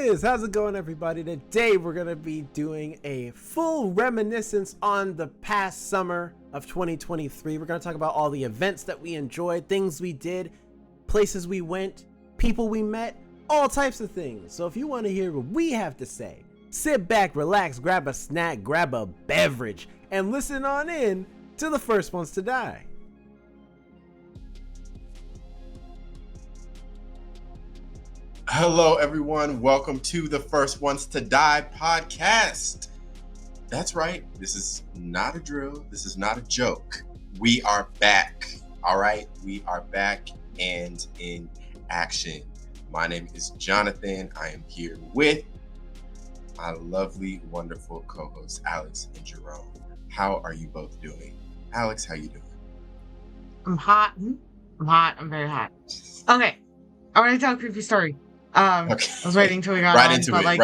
is? How's it going, everybody? Today we're going to be doing a full reminiscence on the past summer of 2023. We're going to talk about all the events that we enjoyed, things we did, places we went, people we met, all types of things. So if you want to hear what we have to say, sit back, relax, grab a snack, grab a beverage, and listen on in to the first ones to die. Hello, everyone. Welcome to the First Ones to Die podcast. That's right. This is not a drill. This is not a joke. We are back. All right. We are back and in action. My name is Jonathan. I am here with my lovely, wonderful co-hosts, Alex and Jerome. How are you both doing? Alex, how you doing? I'm hot. I'm very hot. Okay. I want to tell a creepy story. Okay. I was waiting until we got right on, into but it.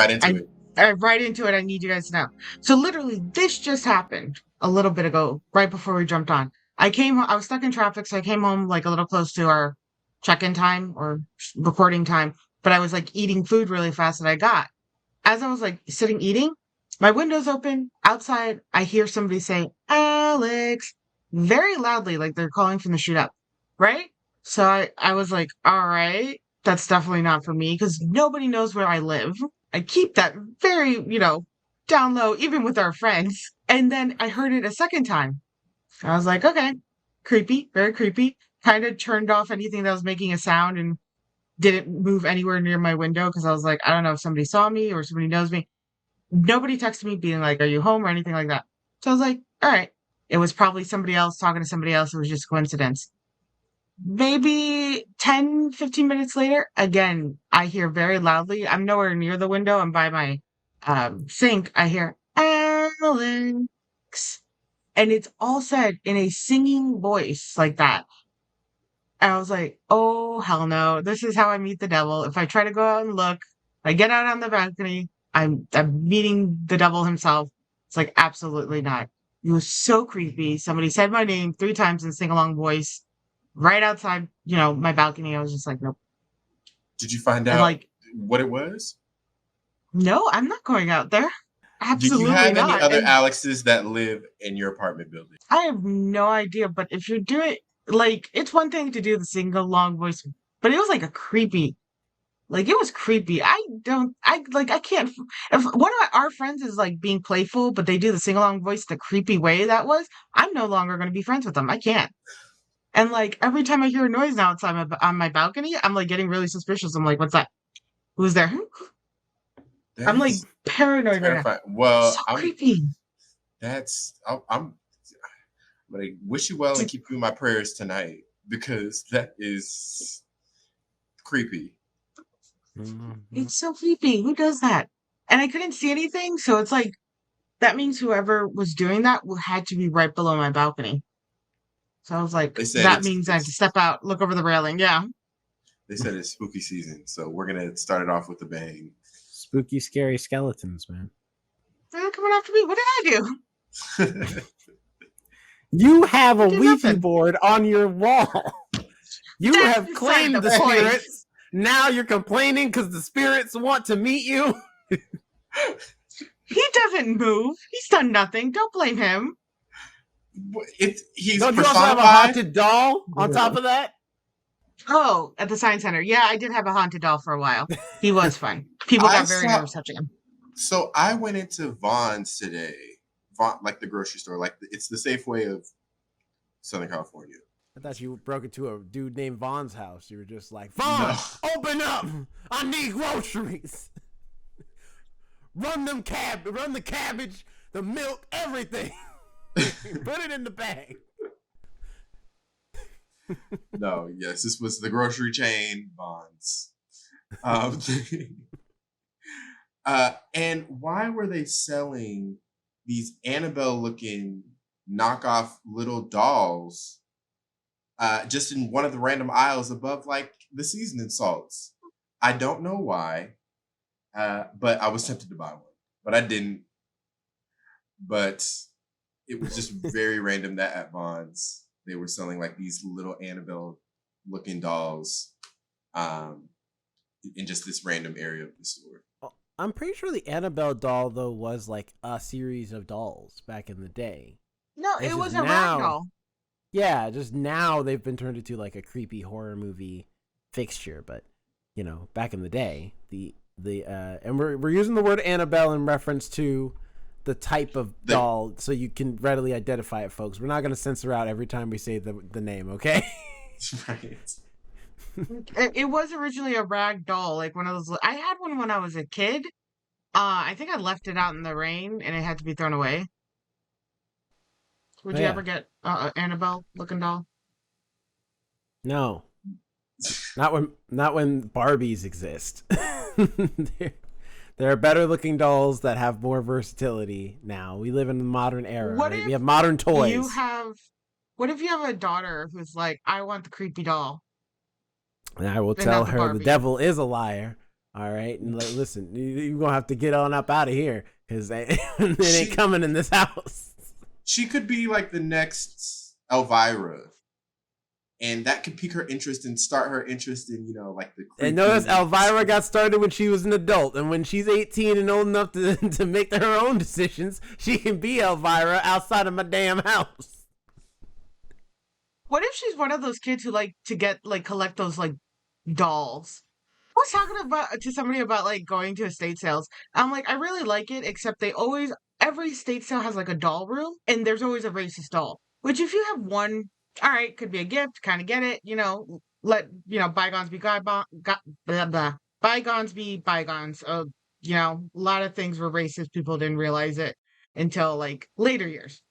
Right into it. I need you guys to know. So literally, this just happened a little bit ago, right before we jumped on. I was stuck in traffic, so I came home like a little close to our check-in time or recording time, but I was like eating food really fast that I got. As I was like sitting eating, my window's open. Outside, I hear somebody say, Alex, very loudly, like they're calling from the shootout, right? So I was like, all right, that's definitely not for me because nobody knows where I live. I keep that very, down low, even with our friends. And then I heard it a second time. I was like, okay, creepy, very creepy. Kind of turned off anything that was making a sound and didn't move anywhere near my window because I was like, I don't know if somebody saw me or somebody knows me. Nobody texted me being like, are you home or anything like that. So I was like, all right. It was probably somebody else talking to somebody else. It was just coincidence. Maybe 10, 15 minutes later, again, I hear very loudly. I'm nowhere near the window. I'm by my sink. I hear, Alex. And it's all said in a singing voice like that. And I was like, oh, hell no. This is how I meet the devil. If I try to go out and look, I get out on the balcony, I'm meeting the devil himself. It's like, absolutely not. It was so creepy. Somebody said my name 3 times in sing-along voice right outside, my balcony. I was just like, nope. Did you find And out like, what it was? no, I'm not going out there. Do you Absolutely have any not. other And Alexes that live in your apartment building? I have no idea, but if you're doing, like, it's one thing to do the sing-along voice, but it was like a creepy. Like, it was creepy. I can't. If one of our friends is like being playful, but they do the sing along voice the creepy way that was, I'm no longer going to be friends with them. I can't. And like, every time I hear a noise now outside on my balcony, I'm like getting really suspicious. I'm like, what's that? Who's there? I'm like paranoid right now. Well, So creepy. I'm gonna wish you well and keep you in my prayers tonight because that is creepy. It's so creepy. Who does that? And I couldn't see anything, so it's like that means whoever was doing that had to be right below my balcony. So I was like, that means I have to step out, look over the railing. Yeah. They said it's spooky season, so we're gonna start it off with a bang. Spooky, scary skeletons, man. They're coming after me. What did I do? You have a Ouija board on your wall. You have claimed the spirits. Now you're complaining because the spirits want to meet you. He doesn't move. He's done nothing. Don't blame him. He's Don't you also have a haunted doll on top of that? Oh, at the Science Center. Yeah, I did have a haunted doll for a while. He was fine. People got very nervous touching him. So I went into Vons today. Like the grocery store. Like it's the Safeway of Southern California. I thought you broke into a dude named Vaughn's house. You were just like, Vaughn, open up! I need groceries. Run the cabbage, the milk, everything. Put it in the bag. No, yes, this was the grocery chain Vaughn's. And why were they selling these Annabelle-looking knockoff little dolls just in one of the random aisles above like the seasoning salts? I don't know why, but I was tempted to buy one, but I didn't. But it was just very random that at Vons they were selling like these little Annabelle looking dolls in just this random area of the store. I'm pretty sure the Annabelle doll though was like a series of dolls back in the day. No, It's it just was a rag now, doll. yeah, just now they've been turned into like a creepy horror movie fixture. But you know, back in the day, the and we're using the word Annabelle in reference to the type of doll, so you can readily identify it, folks. We're not going to censor out every time we say the name, okay? Right. It was originally a rag doll, like one of those. I had one when I was a kid. I think I left it out in the rain and it had to be thrown away. Would you ever get Annabelle looking doll? No, not when Barbies exist. There are better looking dolls that have more versatility now. We live in a modern era, right? We have modern toys. What if you have a daughter who's like, I want the creepy doll? And I will tell her the devil is a liar. All right. And listen, you're going to have to get on up out of here because it ain't coming in this house. She could be like the next Elvira. And that could pique her interest and start her interest in, you know, like the creepy. And notice Elvira got started when she was an adult. And when she's 18 and old enough to make her own decisions, she can be Elvira outside of my damn house. What if she's one of those kids who like to collect those like dolls? I was talking to somebody about like going to estate sales. I'm like, I really like it, except every estate sale has like a doll room, and there's always a racist doll. Which if you have one, all right, could be a gift, kind of get it, you know, bygones be bygones be bygones. You know, a lot of things were racist. People didn't realize it until like later years.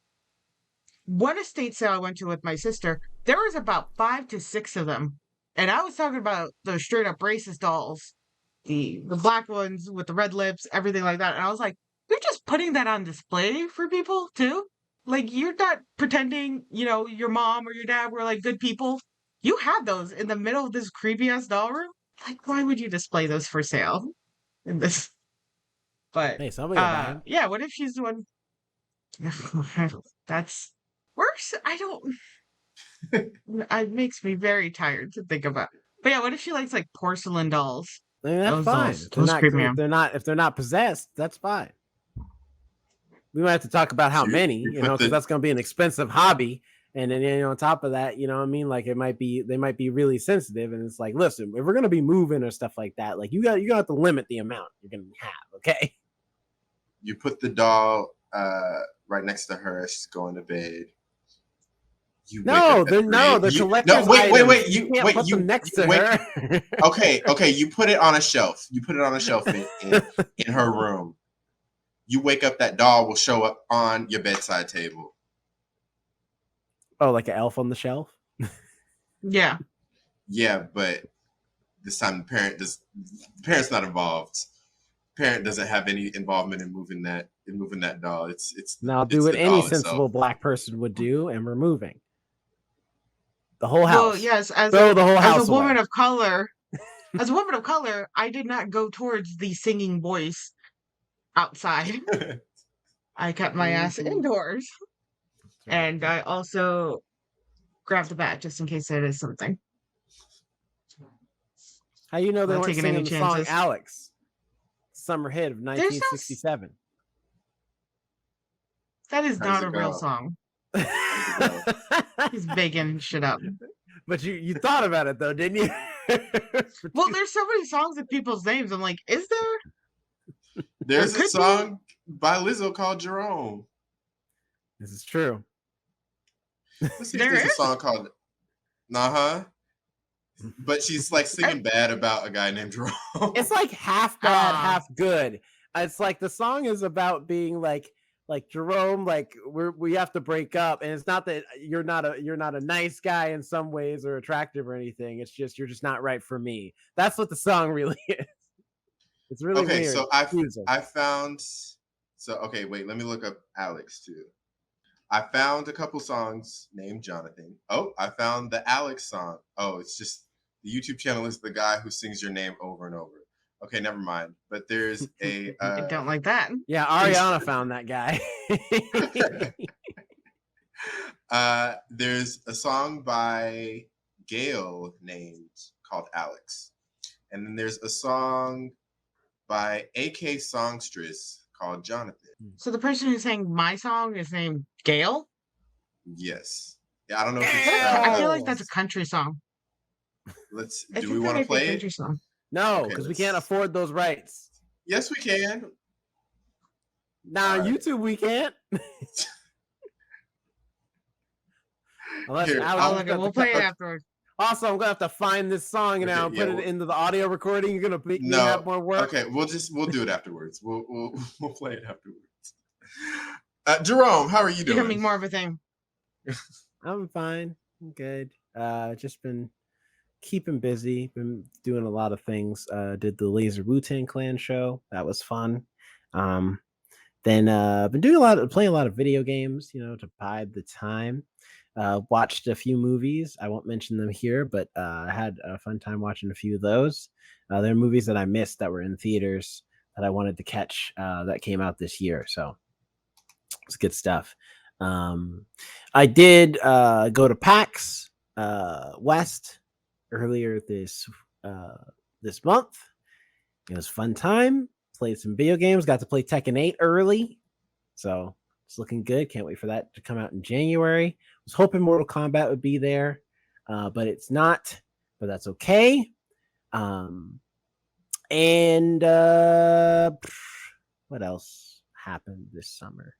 One estate sale I went to with my sister, there was about 5 to 6 of them. And I was talking about the straight up racist dolls, the black ones with the red lips, everything like that. And I was like, you're just putting that on display for people too? Like, you're not pretending, you know, your mom or your dad were like good people. You had those in the middle of this creepy ass doll room. Like, why would you display those for sale in this? But hey, somebody will buy them. Yeah, what if she's the one? That's worse. I don't. It makes me very tired to think about. But yeah, what if she likes like porcelain dolls? I mean, that's fine. If they're not possessed, that's fine. We might have to talk about how many, you know, because that's going to be an expensive hobby. And then, you know, on top of that, you know what I mean? Like they might be really sensitive. And it's like, listen, if we're going to be moving or stuff like that, like you got to have to limit the amount you're going to have. Okay. You put the doll right next to her. She's going to bed. They're collector's wait. You can't put them next to her. Okay. You put it on a shelf. In her room. You wake up, that doll will show up on your bedside table. Oh, like an elf on the shelf? Yeah. Yeah, but this time the parent's not involved. The parent doesn't have any involvement in moving that doll. It's now do what any sensible black person would do, and we're moving the whole house. Well, yes, as a woman of color, I did not go towards the singing voice outside. I kept my ass indoors. Right. And I also grabbed the bat just in case there is something. How you know they weren't singing the song Alex? Summer hit of 1967. That is not a real song. He's making shit up. But you thought about it though, didn't you? Well, there's so many songs with people's names. I'm like, is there? There's a song by Lizzo called Jerome. This is true. Let's see if there's a song called But she's like singing bad about a guy named Jerome. It's like half bad, half good. It's like the song is about being like Jerome, like we have to break up, and it's not that you're not a nice guy in some ways or attractive or anything. It's just you're just not right for me. That's what the song really is. It's really okay. Weird. So I found. So okay, wait. Let me look up Alex too. I found a couple songs named Jonathan. Oh, I found the Alex song. Oh, it's just the YouTube channel is the guy who sings your name over and over. Okay, never mind. But there's a. I don't like that. Yeah, Ariana found that guy. There's a song by Gail called Alex. And then there's a song by AK Songstress called Jonathan. So the person who sang my song is named Gail? Yes. Yeah, I don't know if I feel like Gail! that's a country song. Do we want to play it? Song. No, Okay, because we can't afford those rights. Yes, we can. Now on All right. YouTube we can't. Unless Here, Alex We'll play it afterwards. Also, I'm gonna have to find this song now and put it into the audio recording. You're gonna make me have more work. Okay, we'll do it afterwards. We'll play it afterwards. Jerome, how are you doing? Becoming more of a thing. I'm fine. I'm good. Just been keeping busy. Been doing a lot of things. Did the Laser Wu-Tang Clan show. That was fun. Then been doing playing a lot of video games. To bide the time. Watched a few movies. I won't mention them here, but I had a fun time watching a few of those. There are movies that I missed that were in theaters that I wanted to catch that came out this year. So it's good stuff. I did go to PAX West earlier this month. It was a fun time. Played some video games. Got to play Tekken 8 early. So it's looking good. Can't wait for that to come out in January. Was hoping Mortal Kombat would be there, but it's not. But that's okay. And what else happened this summer?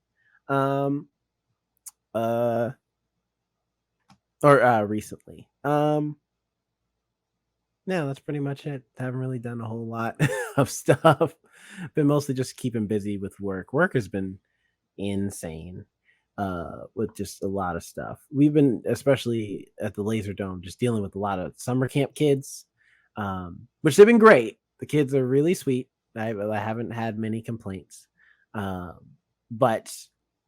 Recently. No, that's pretty much it. Haven't really done a whole lot of stuff. Been mostly just keeping busy with work. Work has been insane with just a lot of stuff. We've been, especially at the Laser Dome, just dealing with a lot of summer camp kids, which have been great. The kids are really sweet. I haven't had many complaints, but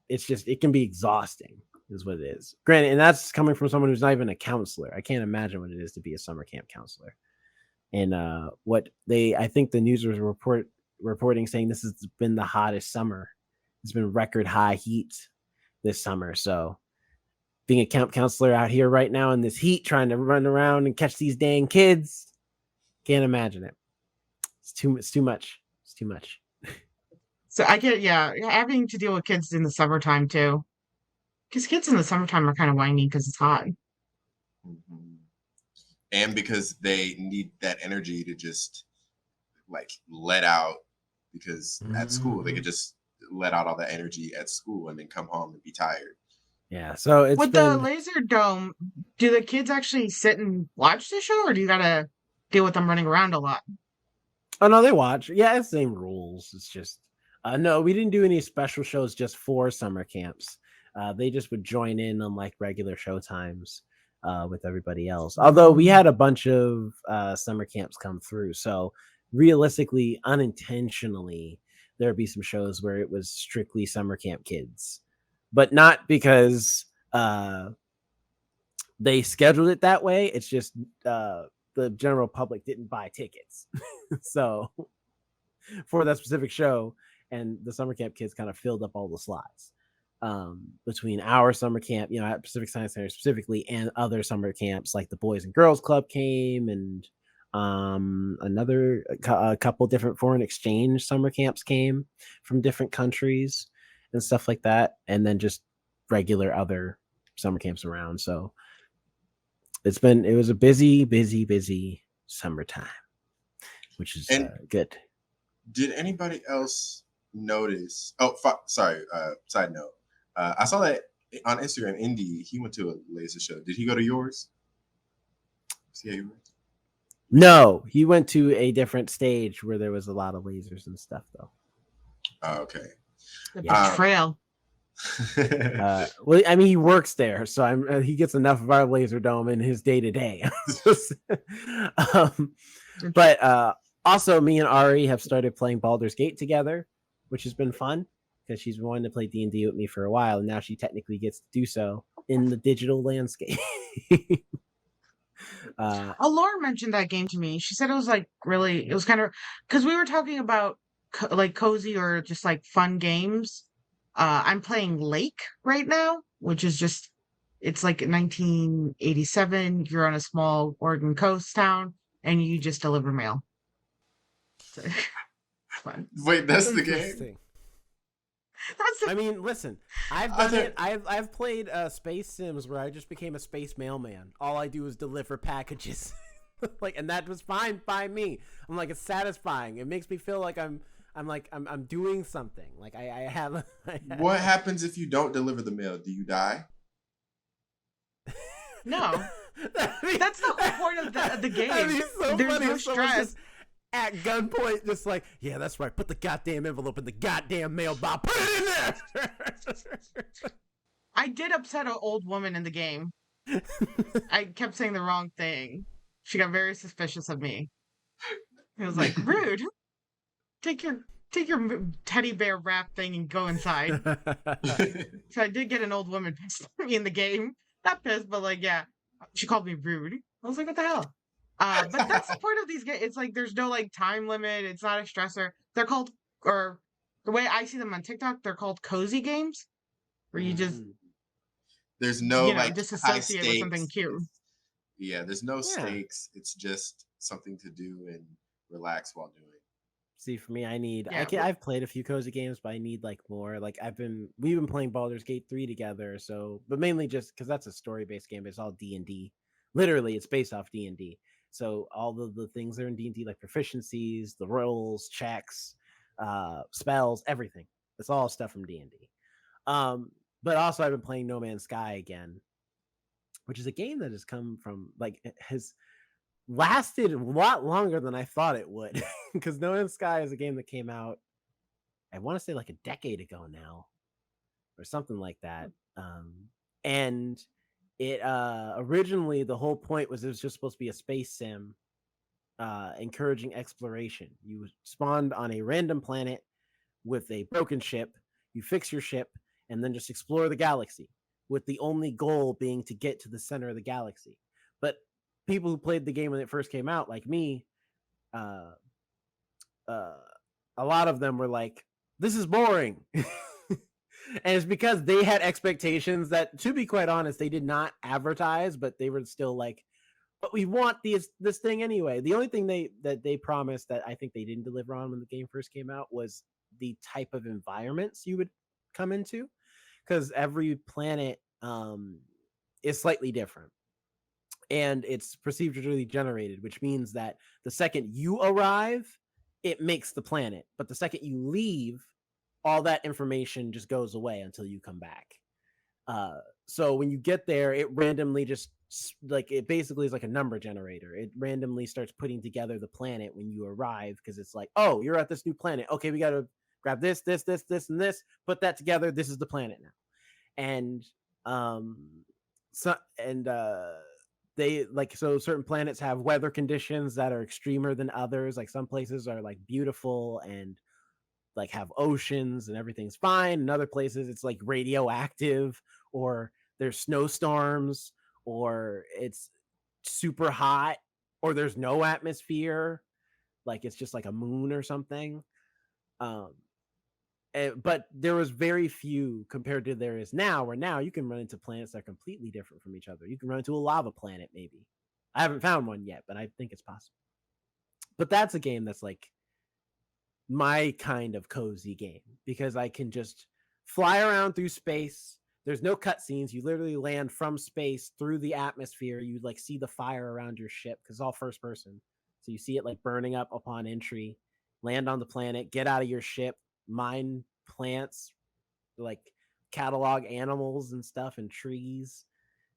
it can be exhausting is what it is. Granted, and that's coming from someone who's not even a counselor. I can't imagine what it is to be a summer camp counselor. And I think the news was reporting saying this has been the hottest summer. It's been record high heat this summer. So being a camp counselor out here right now in this heat, trying to run around and catch these dang kids, can't imagine it. It's too much. It's too much. So I get, having to deal with kids in the summertime too. Because kids in the summertime are kind of whiny because it's hot. Mm-hmm. And because they need that energy to just let out, because at school they could just let out all that energy at school and then come home and be tired. Yeah. So it's with the Laser Dome, do the kids actually sit and watch the show, or do you gotta deal with them running around a lot? Oh no, they watch. Yeah, it's the same rules. It's just no, we didn't do any special shows just for summer camps. They just would join in on regular show times with everybody else. Although we had a bunch of summer camps come through, so realistically, unintentionally, there'd be some shows where it was strictly summer camp kids, but not because they scheduled it that way. It's just the general public didn't buy tickets, so for that specific show, and the summer camp kids kind of filled up all the slots. Between our summer camp, at Pacific Science Center specifically, and other summer camps like the Boys and Girls Club came, and a couple different foreign exchange summer camps came from different countries and stuff like that, and then just regular other summer camps around. So it was a busy summertime, which is good. Did anybody else notice? Oh, sorry. Side note. I saw that on Instagram. Indy, he went to a laser show. Did he go to yours? No, he went to a different stage where there was a lot of lasers and stuff, though. Oh, okay. The betrayal. Well, I mean, he works there, so he gets enough of our Laser Dome in his day to day. But also, me and Ari have started playing Baldur's Gate together, which has been fun because she's been wanting to play D&D with me for a while, and now she technically gets to do so in the digital landscape. Laura mentioned that game to me. She said it was it was kind of, because we were talking about cozy or just fun games. I'm playing Lake right now, which is it's 1987. You're on a small Oregon coast town and you just deliver mail. So, it's fun. Wait, that's the game? Interesting. That's I mean, listen, I've done it. I've played Space Sims where I just became a space mailman. All I do is deliver packages, like, and that was fine by me. I'm like, it's satisfying. It makes me feel like I'm doing something. Like I have. What happens if you don't deliver the mail? Do you die? no. That's the whole point of the game. So There's funny no if someone stress. just at gunpoint, just like, yeah, that's right. Put the goddamn envelope in the goddamn mailbox. Put it in there. I did upset an old woman in the game. I kept saying the wrong thing. She got very suspicious of me. It was like, rude. Take your teddy bear wrap thing and go inside. So I did get an old woman pissed at me in the game. Not pissed, but like, yeah. She called me rude. I was like, what the hell? But that's the point of these games. It's like there's no like time limit. It's not a stressor. They're called, or the way I see them on TikTok, they're called cozy games, where you just there's no like disassociate with something cute. Yeah, there's no stakes. It's just something to do and relax while doing. See, for me, I've played a few cozy games, but I need like more. Like we've been playing Baldur's Gate 3 together, so, but mainly just because that's a story-based game. But it's all D&D. Literally, it's based off D&D. So all the things that are in D&D, like proficiencies, the rolls, checks, spells, everything. It's all stuff from D&D. But also I've been playing No Man's Sky again, which is a game that has come from, like, it has lasted a lot longer than I thought it would. Because No Man's Sky is a game that came out, I want to say like a decade ago now, or something like that. And it originally, the whole point was it was just supposed to be a space sim, encouraging exploration. You spawned on a random planet with a broken ship, you fix your ship, and then just explore the galaxy, with the only goal being to get to the center of the galaxy. But people who played the game when it first came out, like me, a lot of them were like, this is boring. And it's because they had expectations that, to be quite honest, they did not advertise, but they were still like, but we want this thing anyway. The only thing they promised that I think they didn't deliver on when the game first came out was the type of environments you would come into, because every planet is slightly different. And it's procedurally generated, which means that the second you arrive, it makes the planet. But the second you leave, all that information just goes away until you come back. So when you get there, it randomly just, like, it basically is like a number generator. It randomly starts putting together the planet when you arrive, because it's like, oh, you're at this new planet. Okay, we got to grab this, and this, put that together. This is the planet now. And they, like, so certain planets have weather conditions that are extremer than others. Like, some places are like beautiful and like have oceans and everything's fine, and other places it's like radioactive, or there's snowstorms, or it's super hot, or there's no atmosphere, like it's just like a moon or something. But there was very few compared to there is now, where now you can run into planets that are completely different from each other. You can run into a lava planet, maybe. I haven't found one yet, but I think it's possible. But that's a game that's like my kind of cozy game, because I can just fly around through space. There's no cutscenes. You literally land from space through the atmosphere. You like see the fire around your ship, because it's all first person. So you see it like burning up upon entry, land on the planet, get out of your ship, mine plants, like catalog animals and stuff, and trees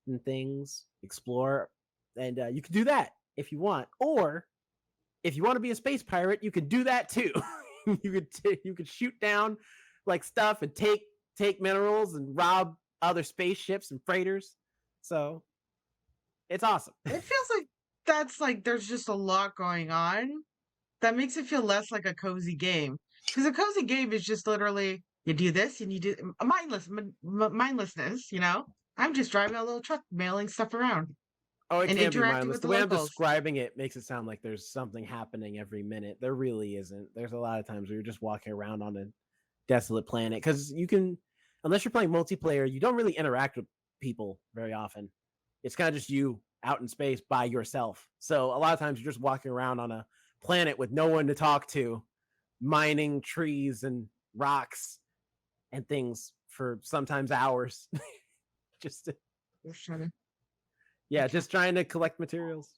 and things, explore. And you can do that if you want. Or if you want to be a space pirate, you could do that too. you could shoot down like stuff and take minerals and rob other spaceships and freighters. So it's awesome. It feels like that's like there's just a lot going on that makes it feel less like a cozy game. Because a cozy game is just literally you do this and you do mindlessness. I'm just driving a little truck, mailing stuff around. Oh, it and can be interacting mindless. with The the way I'm locals. describing it makes it sound like there's something happening every minute. There really isn't. There's a lot of times where you're just walking around on a desolate planet, because you can, unless you're playing multiplayer, you don't really interact with people very often. It's kind of just you out in space by yourself. So a lot of times you're just walking around on a planet with no one to talk to, mining trees and rocks and things for sometimes hours. just to, just trying to collect materials.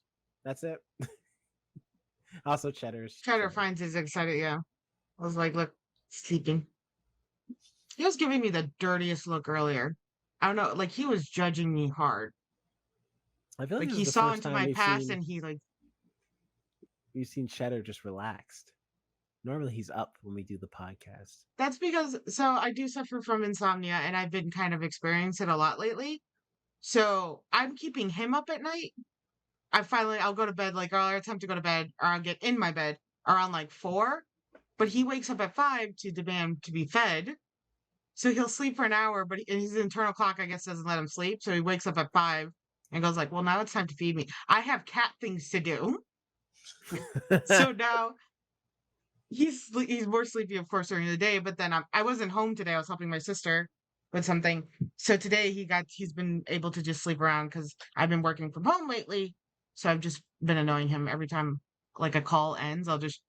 That's it. Also, Cheddar finds his excited. Yeah, I was like, look, sleeping. He was giving me the dirtiest look earlier. I don't know, like he was judging me hard. I feel like Like this he is the saw first into time my we've past seen, and he like we've seen Cheddar just relaxed. Normally he's up when we do the podcast. that's because I do suffer from insomnia and I've been kind of experiencing it a lot lately. So I'm keeping him up at night. I'll go to bed like, or I'll attempt to go to bed, or I'll get in my bed around like 4. But he wakes up at 5 to demand to be fed. So he'll sleep for an hour, but his internal clock, I guess, doesn't let him sleep. So he wakes up at 5 and goes like, well, now it's time to feed me. I have cat things to do. So now he's more sleepy, of course, during the day. But then I wasn't home today. I was helping my sister with something. So today he's been able to just sleep around because I've been working from home lately. So I've just been annoying him every time like a call ends. I'll just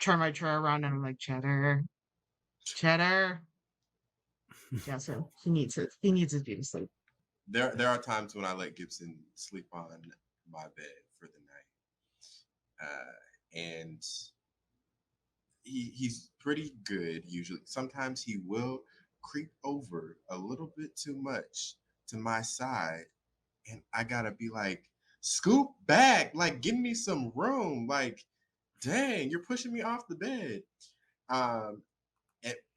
turn my chair around and I'm like, Cheddar. Yeah, so he needs his beauty sleep. There are times when I let Gibson sleep on my bed for the night, and he's pretty good usually. Sometimes he will creep over a little bit too much to my side, and I gotta be like, scoop back, like give me some room, like dang, you're pushing me off the bed.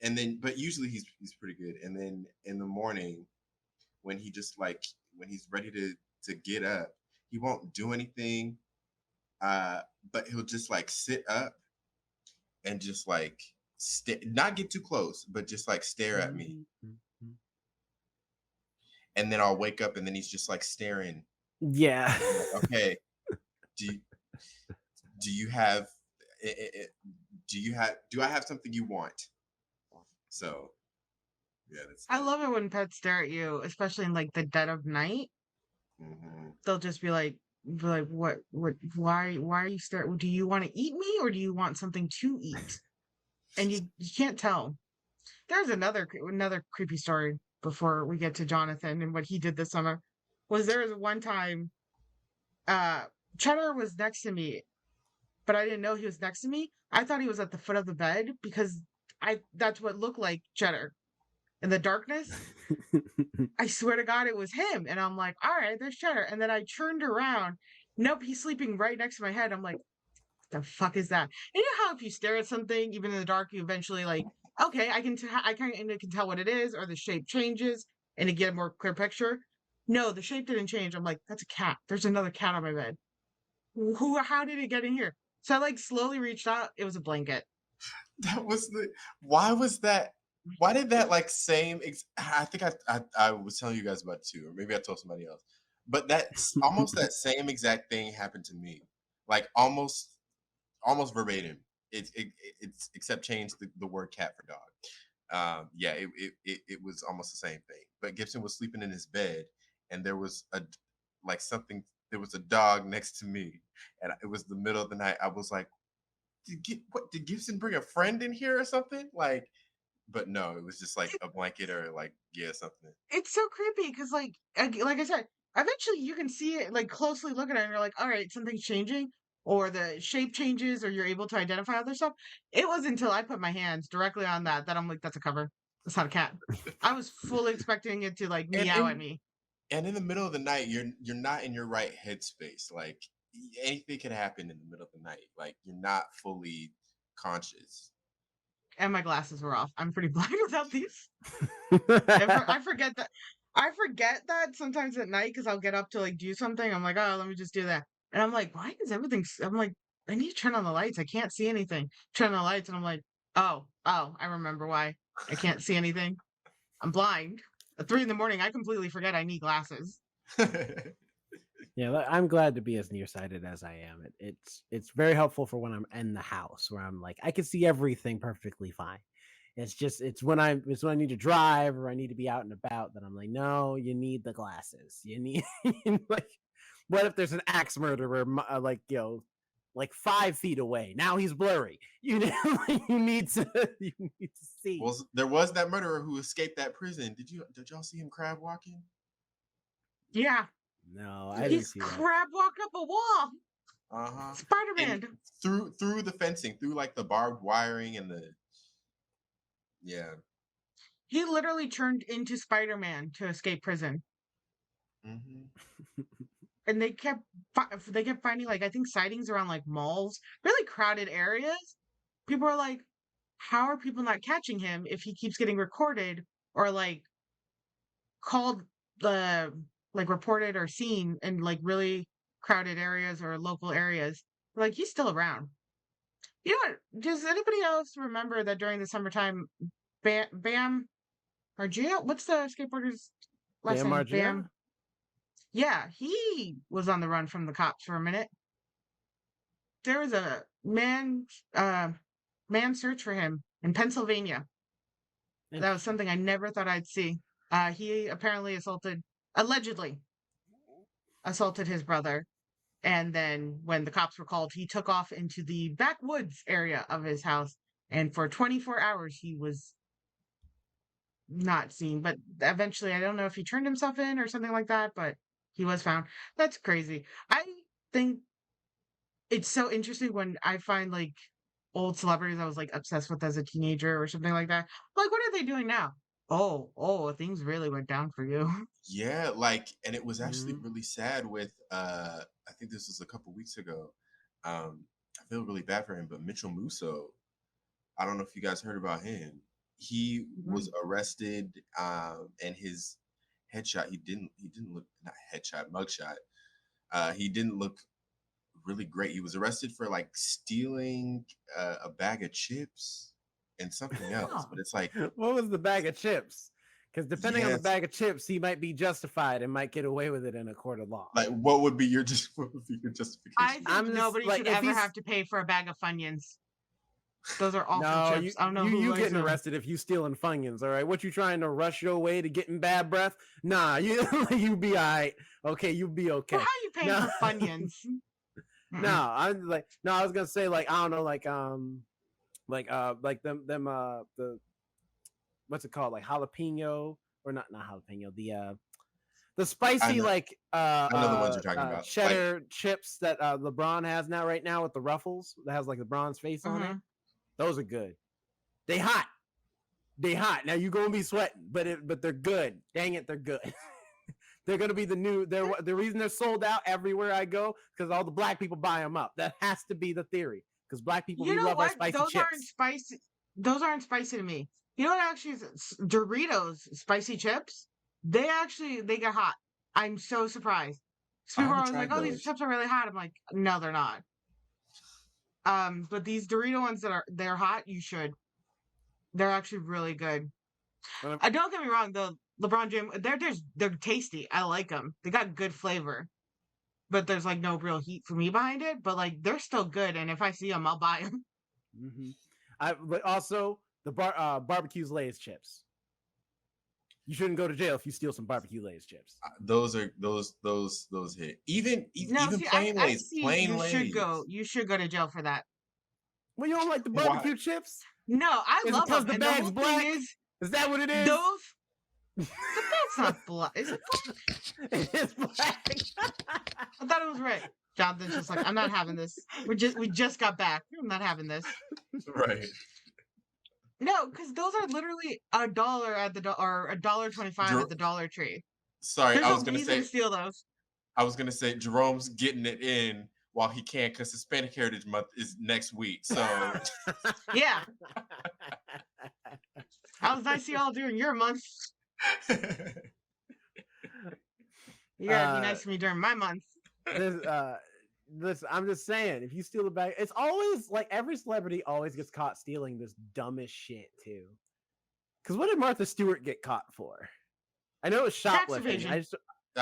And then, but usually he's pretty good. And then in the morning, when he just like when he's ready to get up, he won't do anything. But he'll just like sit up and just like not get too close, but just like stare at me. And then I'll wake up and then he's just like staring. Yeah. Like, okay. Do you have do I have something you want? So yeah, I love it when pets stare at you, especially in like the dead of night. Mm-hmm. They'll just be like, what, why are you staring? Do you want to eat me or do you want something to eat? And you can't tell. There's another creepy story before we get to Jonathan and what he did this summer. There was one time, Cheddar was next to me, but I didn't know he was next to me. I thought he was at the foot of the bed because that's what looked like Cheddar. In the darkness, I swear to God, it was him. And I'm like, all right, there's Cheddar. And then I turned around. Nope, he's sleeping right next to my head. I'm like, the fuck is that? And you know how if you stare at something, even in the dark, you eventually like, okay, I kind of can tell what it is, or the shape changes, and to get a more clear picture. No, the shape didn't change. I'm like, that's a cat. There's another cat on my bed. How did it get in here? So I like slowly reached out. It was a blanket. That was why was that? Why did that like I think I was telling you guys about it too, or maybe I told somebody else. But that's almost that same exact thing happened to me. Like almost verbatim. It's except change the word cat for dog. Yeah, it was almost the same thing. But Gibson was sleeping in his bed, and there was there was a dog next to me, and it was the middle of the night. I was like, did Gibson bring a friend in here or something? Like, but no, it was just like a blanket or like something. It's so creepy because like I said, eventually you can see it like closely looking at it and you're like, all right, something's changing, or the shape changes, or you're able to identify other stuff. It wasn't until I put my hands directly on that I'm like, that's a cover. That's not a cat. I was fully expecting it to like meow at me. And in the middle of the night, you're not in your right headspace. Like anything could happen in the middle of the night. Like you're not fully conscious. And my glasses were off. I'm pretty blind without these. I forget that. I forget that sometimes at night because I'll get up to like do something. I'm like, oh, let me just do that. And I'm like, why is everything? I'm like, I need to turn on the lights. I can't see anything. Turn on the lights, and I'm like, oh, I remember why I can't see anything. I'm blind. At 3 a.m, I completely forget I need glasses. Yeah, I'm glad to be as nearsighted as I am. It's very helpful for when I'm in the house where I'm like I can see everything perfectly fine. It's when I need to drive or I need to be out and about that I'm like, no, you need the glasses. You need like, what if there's an axe murderer like like 5 feet away. Now he's blurry. You know, you need to see. Well, there was that murderer who escaped that prison. Did y'all see him crab walking? Yeah. No, I didn't see that. He's crab walked up a wall. Uh-huh. Spider-Man. And through the fencing, through like the barbed wiring and the He literally turned into Spider-Man to escape prison. Mm-hmm. And they kept finding, like, I think sightings around like malls, really crowded areas. People are like, how are people not catching him if he keeps getting recorded or like called reported or seen in like really crowded areas or local areas? Like, he's still around. You know what? Does anybody else remember that during the summertime, Bam Margera? What's the skateboarder's last Bam name? Margera? Bam. Yeah, he was on the run from the cops for a minute. There was a man search for him in Pennsylvania. That was something I never thought I'd see. He apparently allegedly assaulted his brother. And then when the cops were called, he took off into the backwoods area of his house. And for 24 hours, he was not seen. But eventually, I don't know if he turned himself in or something like that, but he was found. That's crazy. I think it's so interesting when I find like old celebrities I was like obsessed with as a teenager or something like that. Like, what are they doing now? Oh, things really went down for you. Yeah, like, and it was actually really sad with I think this was a couple weeks ago. I feel really bad for him, but Mitchell Musso, I don't know if you guys heard about him. He was arrested, and his headshot, he didn't look, not headshot, mugshot. He didn't look really great. He was arrested for like stealing a bag of chips and something else, but it's like, what was the bag of chips? Because depending on the bag of chips, he might be justified and might get away with it in a court of law. Like, what would be your justification? I think nobody should ever have to pay for a bag of Funyuns. Those are awful chips. I don't know you getting arrested if you stealing Funyuns, all right? What, you trying to rush your way to getting bad breath? Nah, you be all right. Okay, you be okay. Well, how you paying for Funyuns? No, I'm like, no, I was gonna say, like, I don't know, like them the what's it called, like jalapeno, or not jalapeno, the spicy, like I know the ones you're talking about, cheddar like, chips that LeBron has right now with the ruffles that has like LeBron's face on it. Those are good. They hot. Now you gonna be sweating, but they're good. Dang it, they're good. They're gonna be the reason they're sold out everywhere I go, because all the black people buy them up. That has to be the theory, because black people love our spicy those chips. Aren't spicy. Those aren't spicy to me. You know what actually is? Doritos spicy chips. They get hot. I'm so surprised. People are always like, "Oh, these chips are really hot." I'm like, no, they're not. But these Dorito ones they're hot, you should. They're actually really good. Don't get me wrong, the LeBron James, they're tasty. I like them. They got good flavor, but there's like no real heat for me behind it. But like, they're still good, and if I see them, I'll buy them. But also the barbecue's Lay's chips. You shouldn't go to jail if you steal some barbecue Lay's chips. Those hit. Even plain Lay's. Plain Lay's. You should go to jail for that. Well, you don't like the barbecue chips? No, I love them. The bag's black. Is that what it is? The bag's not black. Is it black? It is black. I thought it was red. Jonathan's just like, I'm not having this. We just got back. I'm not having this. Right. No, because those are literally $1 at or $1.25 at the Dollar Tree. Sorry, There's I was gonna say steal those. I was gonna say Jerome's getting it in while he can, because Hispanic Heritage Month is next week. So yeah. How was nice y'all during your month? You gotta be nice to me during my month. Listen, I'm just saying, if you steal a bag, it's always like every celebrity always gets caught stealing this dumbest shit too. Because what did Martha Stewart get caught for? I know it was shoplifting. I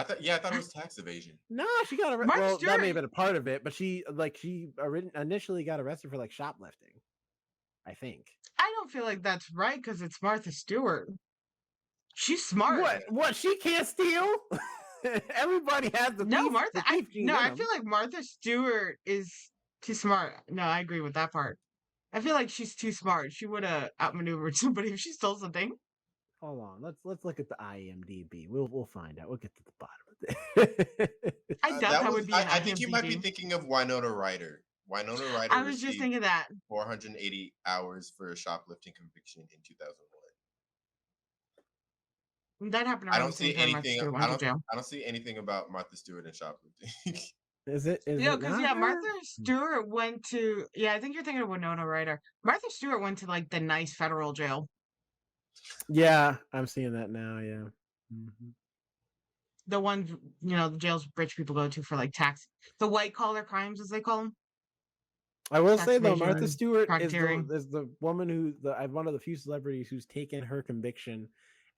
thought it was tax evasion. No, she got arrested. Well, that may have been a part of it, but she initially got arrested for like shoplifting, I think. I don't feel like that's right, because it's Martha Stewart. She's smart. What? She can't steal? Everybody has the Martha. I feel like Martha Stewart is Too smart. No, I agree with that part. I feel like she's too smart. She would have outmaneuvered somebody if she stole something. Hold on, let's look at the IMDb. We'll find out. We'll get to the bottom of it. I doubt That that was. would be an I think you might be IMDb. thinking of Winona Ryder. Winona Ryder I was just received thinking that. 480 hours for a shoplifting conviction in 2001. That happened I around don't the same see time Martha anything. Stewart went to jail. I don't see anything about Martha Stewart and shoplifting. Is it Because not Martha her? Stewart went to I think you're thinking of Winona Ryder. Martha Stewart went to like the nice federal jail. Yeah, I'm seeing that now. Yeah. Mm-hmm. The ones the jails rich people go to for like the white collar crimes as they call them. I will Tax say though, evasion Martha and Stewart is racketeering. the woman who one of the few celebrities who's taken her conviction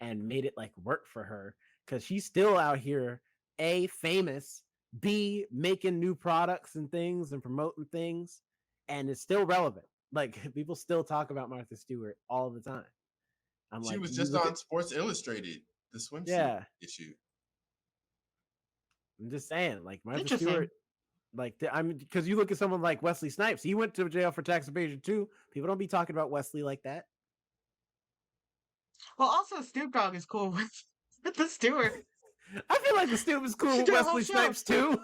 and made it like work for her, because she's still out here, A, famous, B, making new products and things and promoting things, and it's still relevant. Like people still talk about Martha Stewart all the time. I'm She like, was you just look on at Sports Illustrated, the swimsuit yeah. issue. I'm just saying, like Martha Interesting. Stewart. Like I'm because you look at someone like Wesley Snipes, he went to jail for tax evasion too. People don't be talking about Wesley like that. Well, also Snoop Dogg is cool with the Stewart. I feel like the Snoop is cool She with did a whole Wesley show. Snipes too,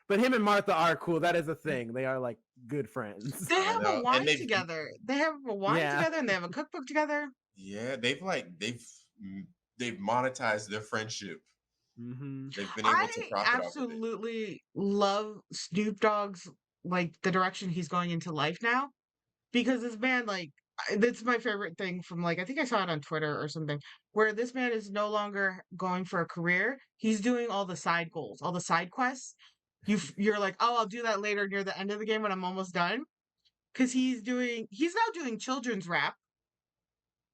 but him and Martha are cool. That is a thing. They are like good friends. They have a And wine together. They have a wine Yeah. together, and they have a cookbook together. Yeah, they've monetized their friendship. Mm-hmm. They've been able to profit off of it. Absolutely love Snoop Dogg's like the direction he's going into life now, because this man that's my favorite thing from I think I saw it on Twitter or something, where this man is no longer going for a career. He's doing all the side goals, all the side quests. You're like, oh, I'll do that later near the end of the game when I'm almost done, because he's now doing children's rap.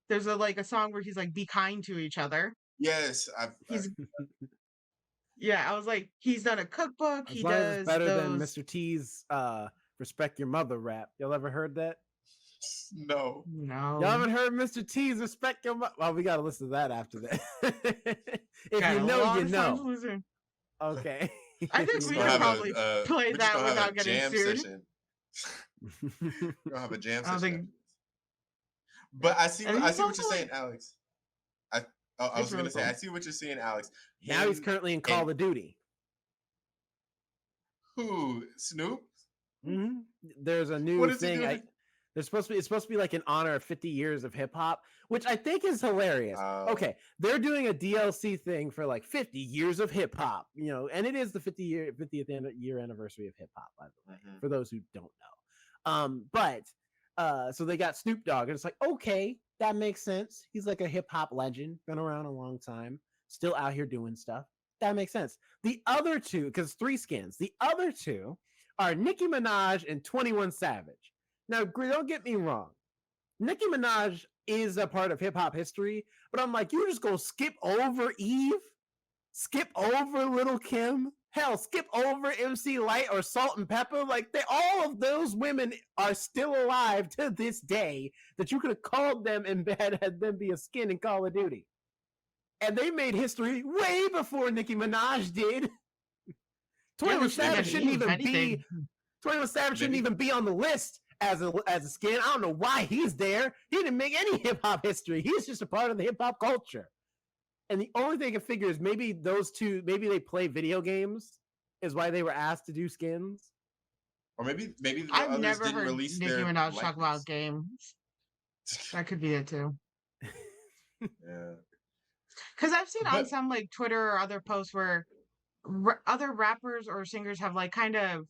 There's a song where he's like, be kind to each other. Yes, He's I was like, he's done a cookbook. As He long as it's does better than those. Mr. T's "Respect Your Mother" rap. Y'all ever heard that? no. No. Y'all haven't heard Mr. T's "Respect Your Mother"? Well, we gotta listen to that after that. If Got you a know, lot you of times know. losing. Okay. I think We're we gonna could have probably a play we're just that gonna have without a getting jam sued. session. We're gonna have a jam I don't session. think. But I see And what he's you're also saying, Alex. I was really gonna say cool. I see what you're saying, Alex. Now he's currently in Call of Duty. Who? Snoop? Mm-hmm. There's a new What is he thing. doing? It's supposed to be like in honor of 50 years of hip hop, which I think is hilarious. Okay, they're doing a DLC thing for like 50 years of hip hop, and it is the 50th year anniversary of hip hop, by the way, for those who don't know. But so they got Snoop Dogg, and it's like, okay, that makes sense. He's like a hip hop legend, been around a long time, still out here doing stuff. That makes sense. The other two, because 3 skins, the other two are Nicki Minaj and 21 Savage. Now, don't get me wrong. Nicki Minaj is a part of hip hop history, but I'm like, you just go skip over Eve, skip over Lil' Kim, hell, skip over MC Light or Salt and Pepper. Like, all of those women are still alive to this day that you could have called them and had them be a skin in Call of Duty. And they made history way before Nicki Minaj did. 21 Savage shouldn't even be. 21 Savage shouldn't even be on the list as a skin. I don't know why he's there. He didn't make any hip hop history. He's just a part of the hip hop culture. And the only thing I can figure is maybe those two, maybe they play video games, is why they were asked to do skins. Or maybe the I've others never didn't heard release Nicki their Minaj likeness. talk about games. That could be it too. Yeah. Because I've seen on some Twitter or other posts where other rappers or singers have kind of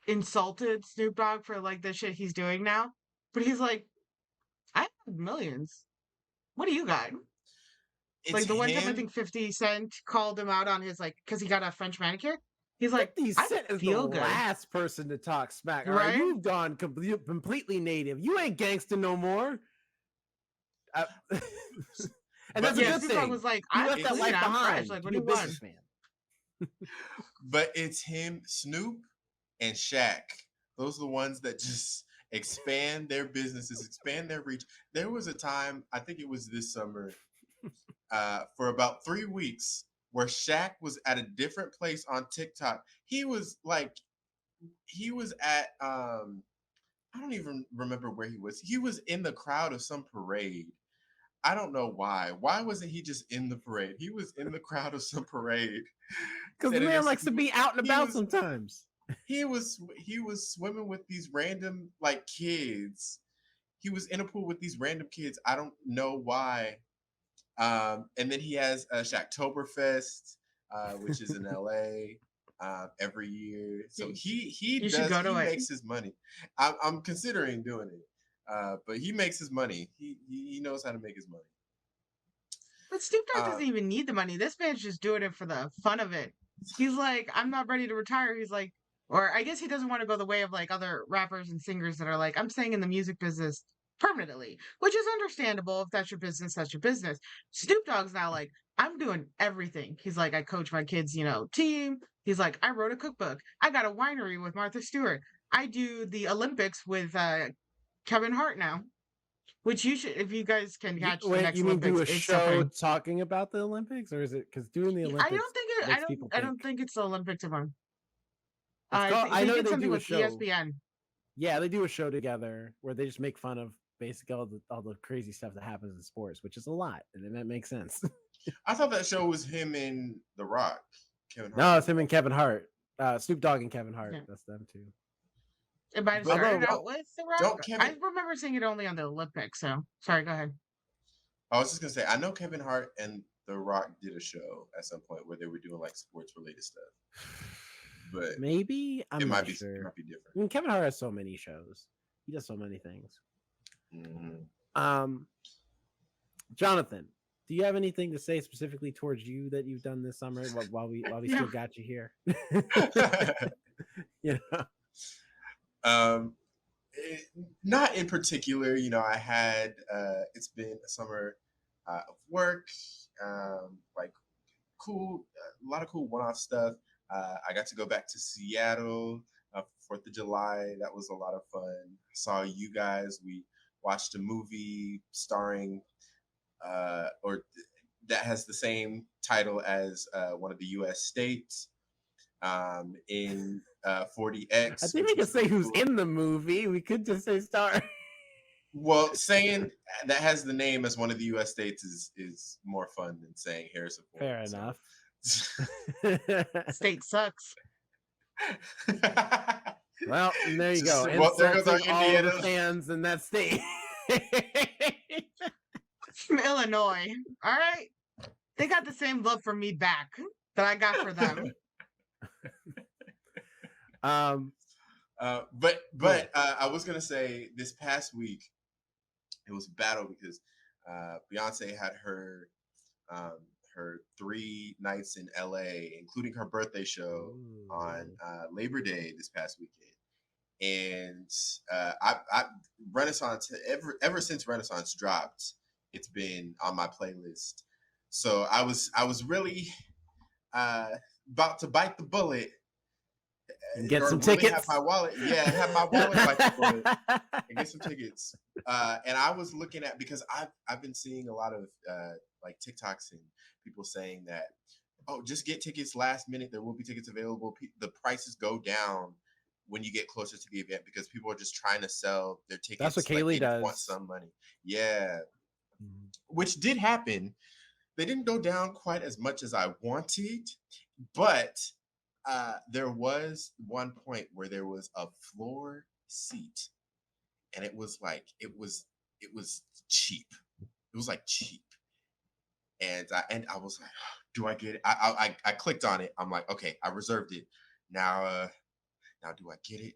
insulted Snoop Dogg for the shit he's doing now, but he's like, I have millions. What do you got? It's the one time I think 50 Cent called him out on his because he got a French manicure. He's like, 50 Cent is the last person to talk smack. Right? Right? You've gone completely native. You ain't gangster no more. And that's a good thing. Dogg was like, I left that life behind. What do you want? But it's him, Snoop, and Shaq. Those are the ones that just expand their businesses, expand their reach. There was a time, I think it was this summer, for about 3 weeks, where Shaq was at a different place on TikTok. He was he was at I don't even remember where he was. He was in the crowd of some parade. I don't know why. Why wasn't he just in the parade? He was in the crowd of some parade. Because the Standing man there, likes to be out and he about was sometimes. he was swimming with these random like kids. He was in a pool with these random kids. I don't know why. And then he has a Shacktoberfest, which is in LA every year. So You should go he to it. makes his money. I'm considering doing it, but he makes his money. He knows how to make his money. But Snoop Dogg Uh, doesn't even need the money. This man's just doing it for the fun of it. He's like, I'm not ready to retire. He's like, or I guess he doesn't want to go the way of like other rappers and singers that are like, I'm staying in the music business permanently, which is understandable. If that's your business, that's your business. Snoop Dogg's now like, I'm doing everything. He's like, I coach my kids, team. He's like, I wrote a cookbook. I got a winery with Martha Stewart. I do the Olympics with Kevin Hart now. Which you should, if you guys can catch the Wait, next you mean do Olympics, a it's so show funny. talking about the Olympics, or is it because doing the Olympics makes people I think? don't think it's the Olympics one. It's called. I They know did they something do a with show. ESPN. Yeah, they do a show together where they just make fun of basically all the crazy stuff that happens in sports, which is a lot, and then that makes sense. I thought that show was him and The Rock, Kevin Hart. No, it's him and Kevin Hart, Snoop Dogg and Kevin Hart. Yeah. That's them too. It might have But started Although, out with The Rock. don't Kevin? I remember seeing it only on the Olympics. So sorry, go ahead. I was just gonna say I know Kevin Hart and The Rock did a show at some point where they were doing like sports related stuff, but maybe I'm not It sure. might be I different. mean, Kevin Hart has so many shows. He does so many things. Mm-hmm. Jonathan, do you have anything to say specifically towards you that you've done this summer while we still got you here? You know? Not in particular. I had it's been a summer of work, like cool, a lot of cool one-off stuff. I got to go back to Seattle for 4th of July. That was a lot of fun. I saw you guys. We watched a movie starring or that has the same title as one of the U.S. states in 40X. I think we can say who's in the movie. We could just say star. Well, saying that has the name as one of the U.S. states is more fun than saying Harrison Ford. Fair enough. State sucks. Well, there you go. Well, there goes our all Indiana the fans in that state. From Illinois. All right. They got the same love for me back that I got for them. But I was gonna say this past week it was a battle because Beyonce had her 3 nights in LA, including her birthday show on Labor Day this past weekend, and I Renaissance ever since Renaissance dropped, it's been on my playlist. So I was really about to bite the bullet and get some tickets. Have my wallet, have my wallet bite the bullet and get some tickets. And I was looking at, because I've been seeing a lot of like TikToks and people saying that, oh, just get tickets last minute. There will be tickets available. The prices go down when you get closer to the event because people are just trying to sell their tickets. That's what Kaylee does. Want some money, which did happen. They didn't go down quite as much as I wanted, but there was one point where there was a floor seat, and it was cheap. It was like cheap, and I was like, do I get it? I clicked on it. I'm like, okay, I reserved it. Now do I get it?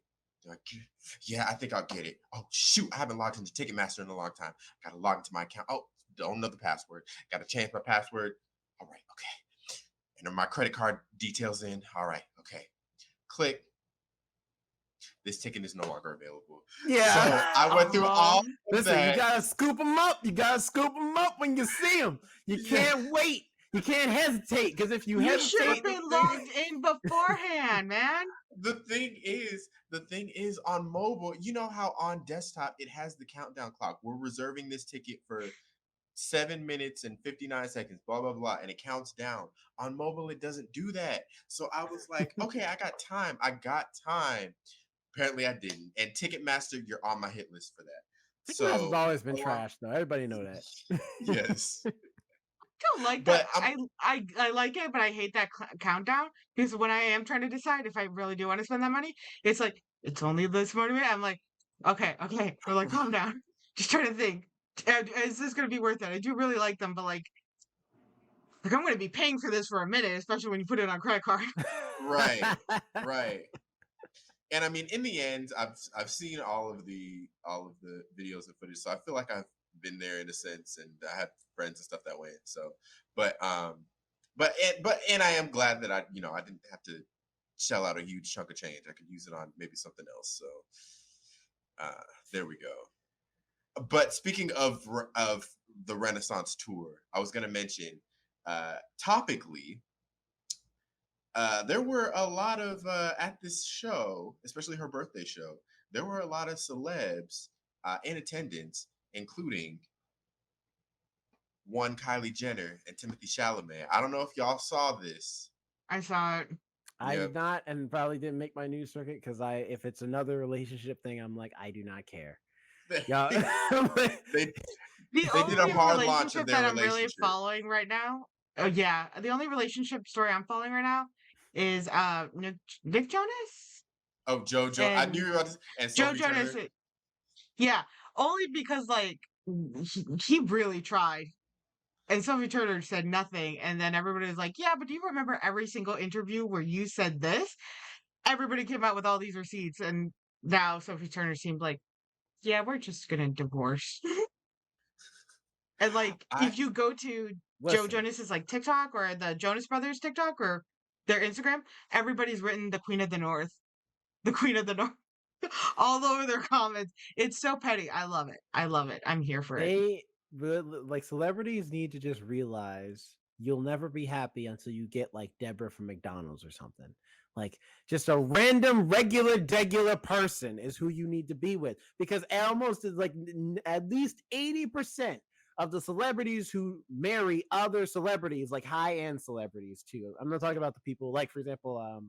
Yeah, I think I'll get it. Oh shoot, I haven't logged into Ticketmaster in a long time. Got to log into my account. Oh, don't know the password. Got to change my password. All right, okay. Enter my credit card details in. All right, okay. Click. This ticket is no longer available. Yeah. So I went through all. Listen, you gotta scoop them up. You gotta scoop them up when you see them. You can't wait. You can't hesitate, because if you hesitate, should have been logged in beforehand, man. The thing is on mobile, you know how on desktop it has the countdown clock. We're reserving this ticket for 7 minutes and 59 seconds, blah, blah, blah. And it counts down. On mobile, it doesn't do that. So I was like, okay, I got time. Apparently I didn't. And Ticketmaster, you're on my hit list for that. Ticketmaster's So always been trash, though. Everybody know that. yes. Don't like But that. I like it, but I hate that countdown because when I am trying to decide if I really do want to spend that money, it's like it's only this much. I'm like, okay, or like calm down. Just trying to think, is this going to be worth it? I do really like them, but like I'm going to be paying for this for a minute, especially when you put it on credit card. right. And I mean, in the end, I've seen all of the videos and footage, so I feel like I've been there in a sense, and I have friends and stuff that way. So, but I am glad that I didn't have to shell out a huge chunk of change. I could use it on maybe something else. So, there we go. But speaking of the Renaissance tour, I was going to mention, topically, there were a lot of at this show, especially her birthday show, there were a lot of celebs in attendance, including one Kylie Jenner and Timothy Chalamet. I don't know if y'all saw this. I saw it. I did not, and probably didn't make my news circuit because if it's another relationship thing, I'm like, I do not care. Yeah, they did a hard launch of their that I'm relationship. really following right now. Oh yeah, the only relationship story I'm following right now is Nick Jonas. Oh, Joe Jonas. I knew you were about to, and Joe Sophie Jonas. Turner. Yeah, only because like he really tried. And Sophie Turner said nothing. And then everybody was like, yeah, but do you remember every single interview where you said this? Everybody came out with all these receipts. And now Sophie Turner seemed like, yeah, we're just going to divorce. And like, if you go to Joe Jonas's like TikTok or the Jonas Brothers TikTok or their Instagram, everybody's written the Queen of the North. The Queen of the North. All over their comments. It's so petty. I love it. I'm here for it. Like celebrities need to just realize you'll never be happy until you get like Deborah from McDonald's or something. Like just a random regular person is who you need to be with, because almost like at least 80% of the celebrities who marry other celebrities, like high-end celebrities too. I'm not talking about the people like, for example,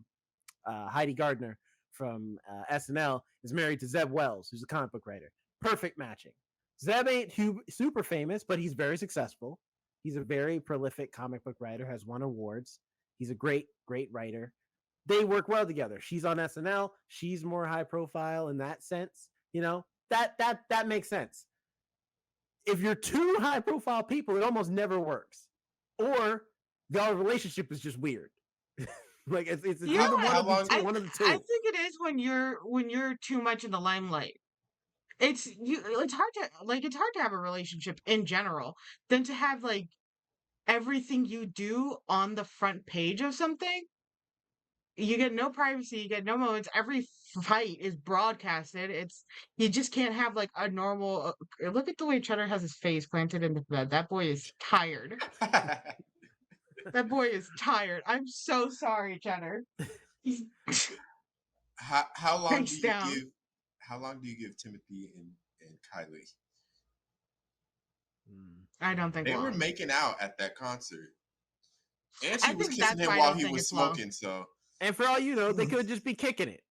Heidi Gardner from SNL is married to Zeb Wells, who's a comic book writer. Perfect matching. Zeb ain't super famous, but he's very successful. He's a very prolific comic book writer, has won awards. He's a great writer. They work well together. She's on SNL. She's more high profile in that sense. You know, that makes sense. If you're two high profile people, it almost never works. Or your relationship is just weird. Like it's either one of the two. I think it is when you're too much in the limelight. It's hard to have a relationship in general than to have like everything you do on the front page of something. You get no privacy, you get no moments. Every fight is broadcasted. You just can't have like a normal look at the way Cheddar has his face planted in the bed. That boy is tired. That boy is tired. I'm so sorry, Cheddar. How long do you give Timothy and Kylie? I don't think they long. were making out at that concert, and she was kissing him while he was smoking. So, and for all you know, they could just be kicking it.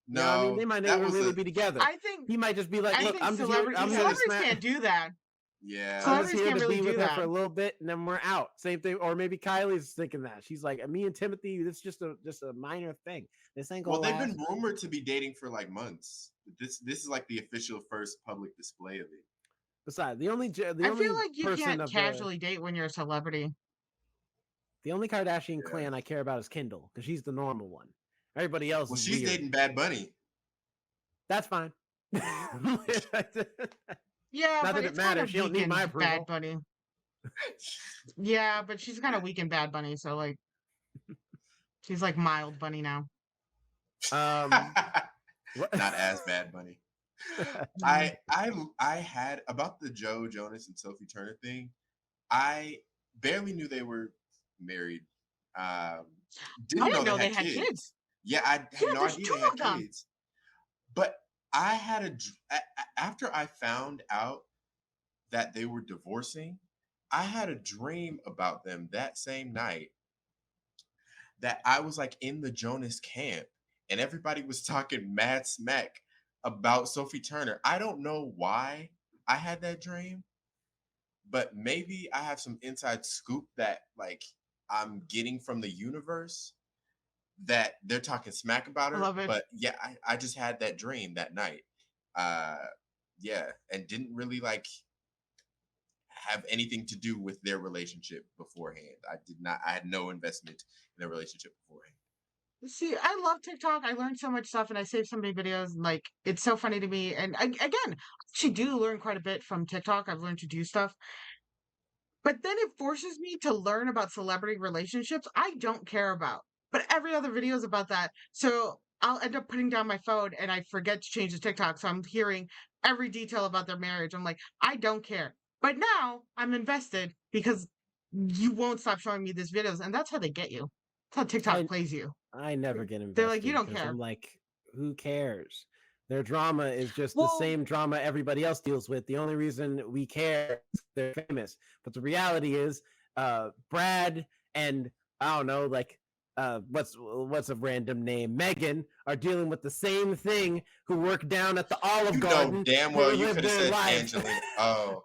No, you know, I mean, they might not really be together. I think he might just be like, "Look, I'm celebrities can't do that." Yeah, celebrities can't really be with do her that for a little bit, and then we're out. Same thing, or maybe Kylie's thinking that she's like, "Me and Timothy, this is just a minor thing. This ain't gonna." Well, they've been rumored to be dating for like months. This is like the official first public display of it. Besides, I feel like you can't casually date when you're a celebrity. The only Kardashian clan I care about is Kendall, because she's the normal one. Everybody else is she's weird. Dating Bad Bunny. That's fine. Yeah, not but that it matters. She don't need my approval. Bad Bunny. Yeah, but she's kind of weak in Bad Bunny, so like she's like mild Bunny now. Not as Bad Bunny. I had about the Joe Jonas and Sophie Turner thing. I barely knew they were married. Didn't know they had kids. Yeah, I had no idea they had kids. But I had after I found out that they were divorcing, I had a dream about them that same night that I was like in the Jonas camp and everybody was talking mad smack about Sophie Turner. I don't know why I had that dream, but maybe I have some inside scoop that like I'm getting from the universe that they're talking smack about I her. love it. But yeah, I just had that dream that night. Uh yeah, and didn't really like have anything to do with their relationship beforehand. I had no investment in their relationship beforehand. See, I love TikTok. I learned so much stuff and I saved so many videos. And like, it's so funny to me. And again, I actually do learn quite a bit from TikTok. I've learned to do stuff. But then it forces me to learn about celebrity relationships I don't care about. But every other video is about that. So I'll end up putting down my phone and I forget to change the TikTok. So I'm hearing every detail about their marriage. I'm like, I don't care. But now I'm invested because you won't stop showing me these videos. And that's how they get you. That's how TikTok I plays you. I never get They're like, you invested don't because care. I'm like, who cares? Their drama is just the Well, same drama everybody else deals with. The only reason we care is they're famous. But the reality is, Brad and I don't know, like what's a random name? Megan are dealing with the same thing. Who work down at the Olive You know Garden. damn Who well you live could have their said life. Angelina. Oh,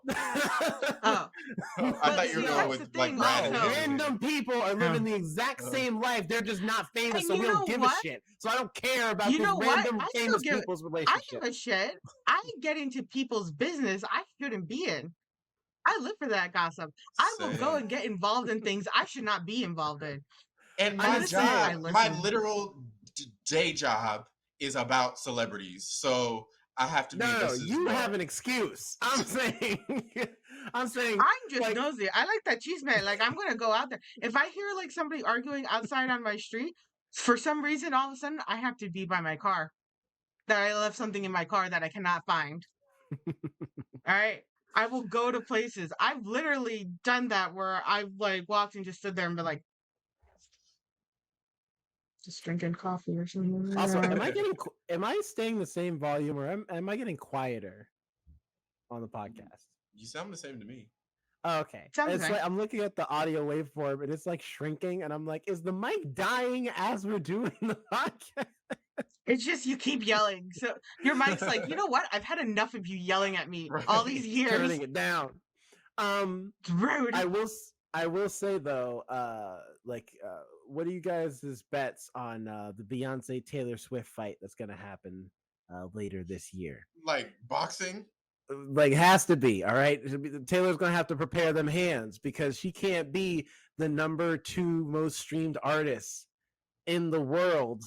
oh, I but thought you were see, going that's with the like thing. Brad and No, So, Angelina. random people are living the exact Uh, same life. They're just not famous, and so we you don't know give a what? shit. So I don't care about You this know what? random I still famous give people's I give a relationships. shit. I get into people's business I shouldn't be in. I live for that gossip. I will go Same. and get involved in things I should not be involved in. And I I'm my just listen, saying. I job, my listen. literal day job is about celebrities. So I have to be No, invested as you have well. an excuse. I'm saying, I'm saying, I'm just like, nosy. I like that cheese man. Like I'm gonna go out there. If I hear like somebody arguing outside on my street, for some reason all of a sudden I have to be by my car. That I left something in my car that I cannot find. All right. I will go to places. I've literally done that where I've like walked and just stood there and been like, just drinking coffee or something. also, Yeah. am I staying the same volume or am I getting quieter on the podcast? You sound the same to me. Oh, okay. Sounds It's okay. like I'm looking at the audio waveform and it's like shrinking, and I'm like, is the mic dying as we're doing the podcast? It's just you keep yelling. So your mic's like, you know what? I've had enough of you yelling at me all these Right. years. Turning it down. It's rude. I will say though, what are you guys' bets on the Beyonce Taylor Swift fight that's gonna happen later this year? Like boxing? Like, has to be, all right. Taylor's gonna have to prepare them hands because she can't be the #2 most streamed artist in the world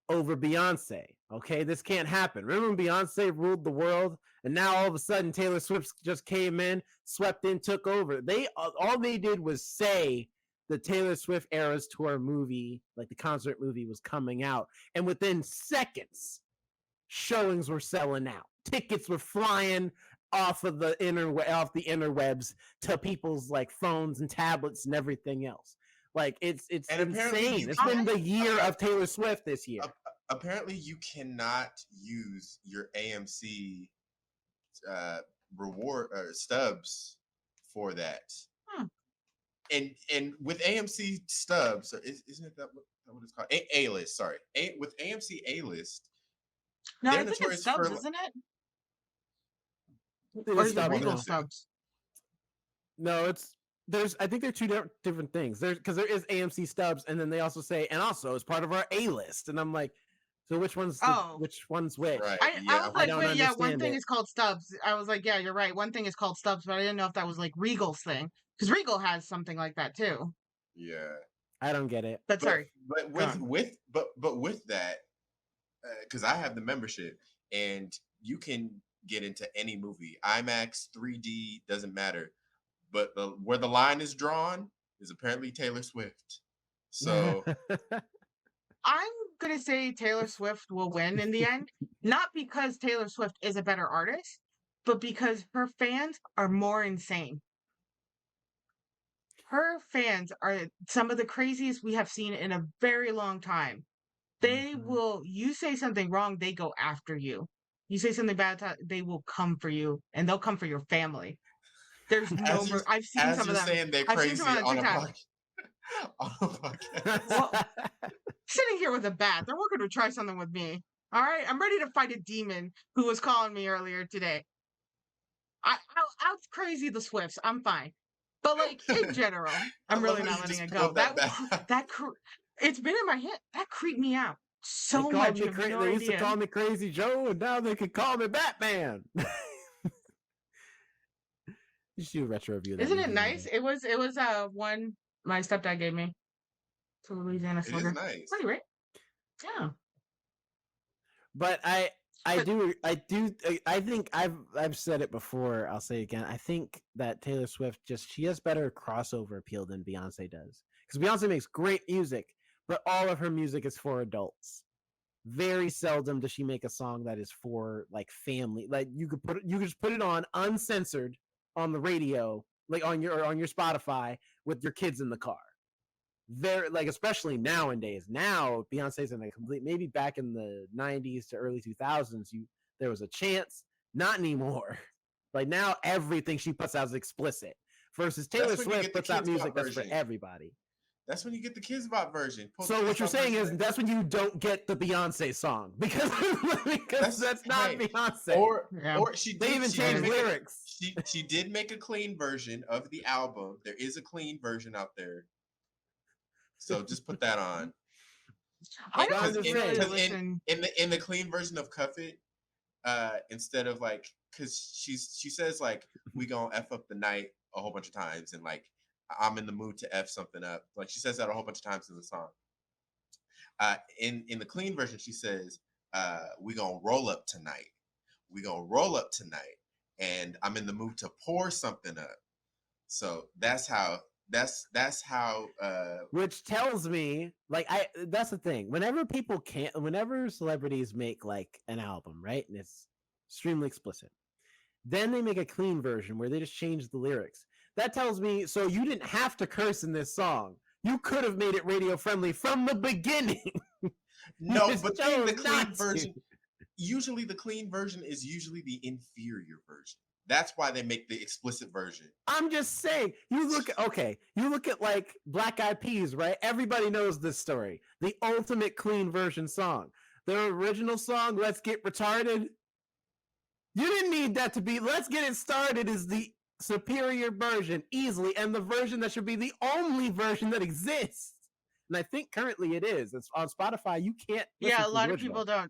over Beyonce. Okay, this can't happen. Remember when Beyonce ruled the world, and now all of a sudden Taylor Swift just came in, swept in, took over. They all they did was say the Taylor Swift Eras Tour movie, like the concert movie, was coming out, and within seconds, showings were selling out. Tickets were flying off the interwebs to people's like phones and tablets and everything else. Like it's And apparently insane. you It's can been the year of Taylor Swift this year. apparently you cannot use your AMC uh reward stubs for that. Hmm. And with AMC stubs, isn't it that what it's called? A-list, sorry. With AMC A-list, No, they're I think it's notorious Stubbs, for isn't it? It Or is is it Stubbs Regal now. Stubbs? No, I think they're two different things. Because there is AMC Stubs, and then they also say, and also as part of our A list. And I'm like, so which one's Oh. which? Right. I Yeah. was like, don't wait, yeah, one understand thing it. is called Stubbs. I was like, yeah, you're right. One thing is called Stubbs, but I didn't know if that was like Regal's thing. Because Regal has something like that too. Yeah. I don't get it. But sorry. But Go on. with that, because I have the membership, and you can get into any movie, IMAX, 3D, doesn't matter. But where the line is drawn is apparently Taylor Swift. So I'm gonna say Taylor Swift will win in the end, not because Taylor Swift is a better artist, but because her fans are more insane. Her fans are some of the craziest we have seen in a very long time. They Mhm. will, you say something wrong, they go after you. You say something bad, they will come for you, and they'll come for your family. There's no As you're I've seen as some of you're them. saying they're I've seen some crazy on on a TikTok. on a podcast. Well, sitting here with a bat, they're welcome to try something with me. All right, I'm ready to fight a demon who was calling me earlier today. Out crazy the Swifts. I'm fine, but like in general, I I'm love really how not you letting just it go. pulled that back. It's been in my head. That creeped me out They so called much. me You have no They used to idea. call me Crazy Joe, and now they can call me Batman. You should do a retro review of that Isn't it movie one nice? day. It was one my stepdad gave me. To Louisiana It is Slugger. nice. Pretty right? Yeah. But I But think I've said it before. I'll say it again. I think that Taylor Swift she has better crossover appeal than Beyonce does. Because Beyonce makes great music, but all of her music is for adults. Very seldom does she make a song that is for like family. Like you could just put it on uncensored on the radio, like on your Spotify with your kids in the car. Very like, especially nowadays. Now Beyonce's in a complete, maybe back in the 90s to early 2000s, there was a chance. Not anymore. Like now everything she puts out is explicit. Versus Taylor That's when you Swift get the puts out Kids music Bop that's for version. everybody. That's when you get the Kids Bop version. Pull the So Kids what you're Bop saying version is in. that's when you don't get the Beyonce song because that's not hey, Beyonce. Or yeah. They even changed lyrics. She did make a clean version of the album. There is a clean version out there. So just put that on. I I'm don't just really saying. listen. In the clean version of Cuff It, instead of like, because she says like, we gonna F up the night a whole bunch of times, and like, I'm in the mood to F something up. Like she says that a whole bunch of times in the song. In the clean version, she says, we gonna roll up tonight. We gonna roll up tonight, and I'm in the mood to pour something up. So that's how. Which tells me, like, that's the thing. Whenever celebrities make like an album, right, and it's extremely explicit, then they make a clean version where they just change the lyrics. That tells me, so you didn't have to curse in this song. You could have made it radio friendly from the beginning. No, but then the clean version. Usually, the clean version is usually the inferior version. That's why they make the explicit version. I'm just saying, you look at like Black Eyed Peas, right? Everybody knows this story. The ultimate clean version song. Their original song, Let's Get Retarded. You didn't need that to be, Let's Get It Started is the superior version, easily, and the version that should be the only version that exists. And I think currently it is. It's on Spotify. You can't listen Yeah, to a the lot of original. people don't.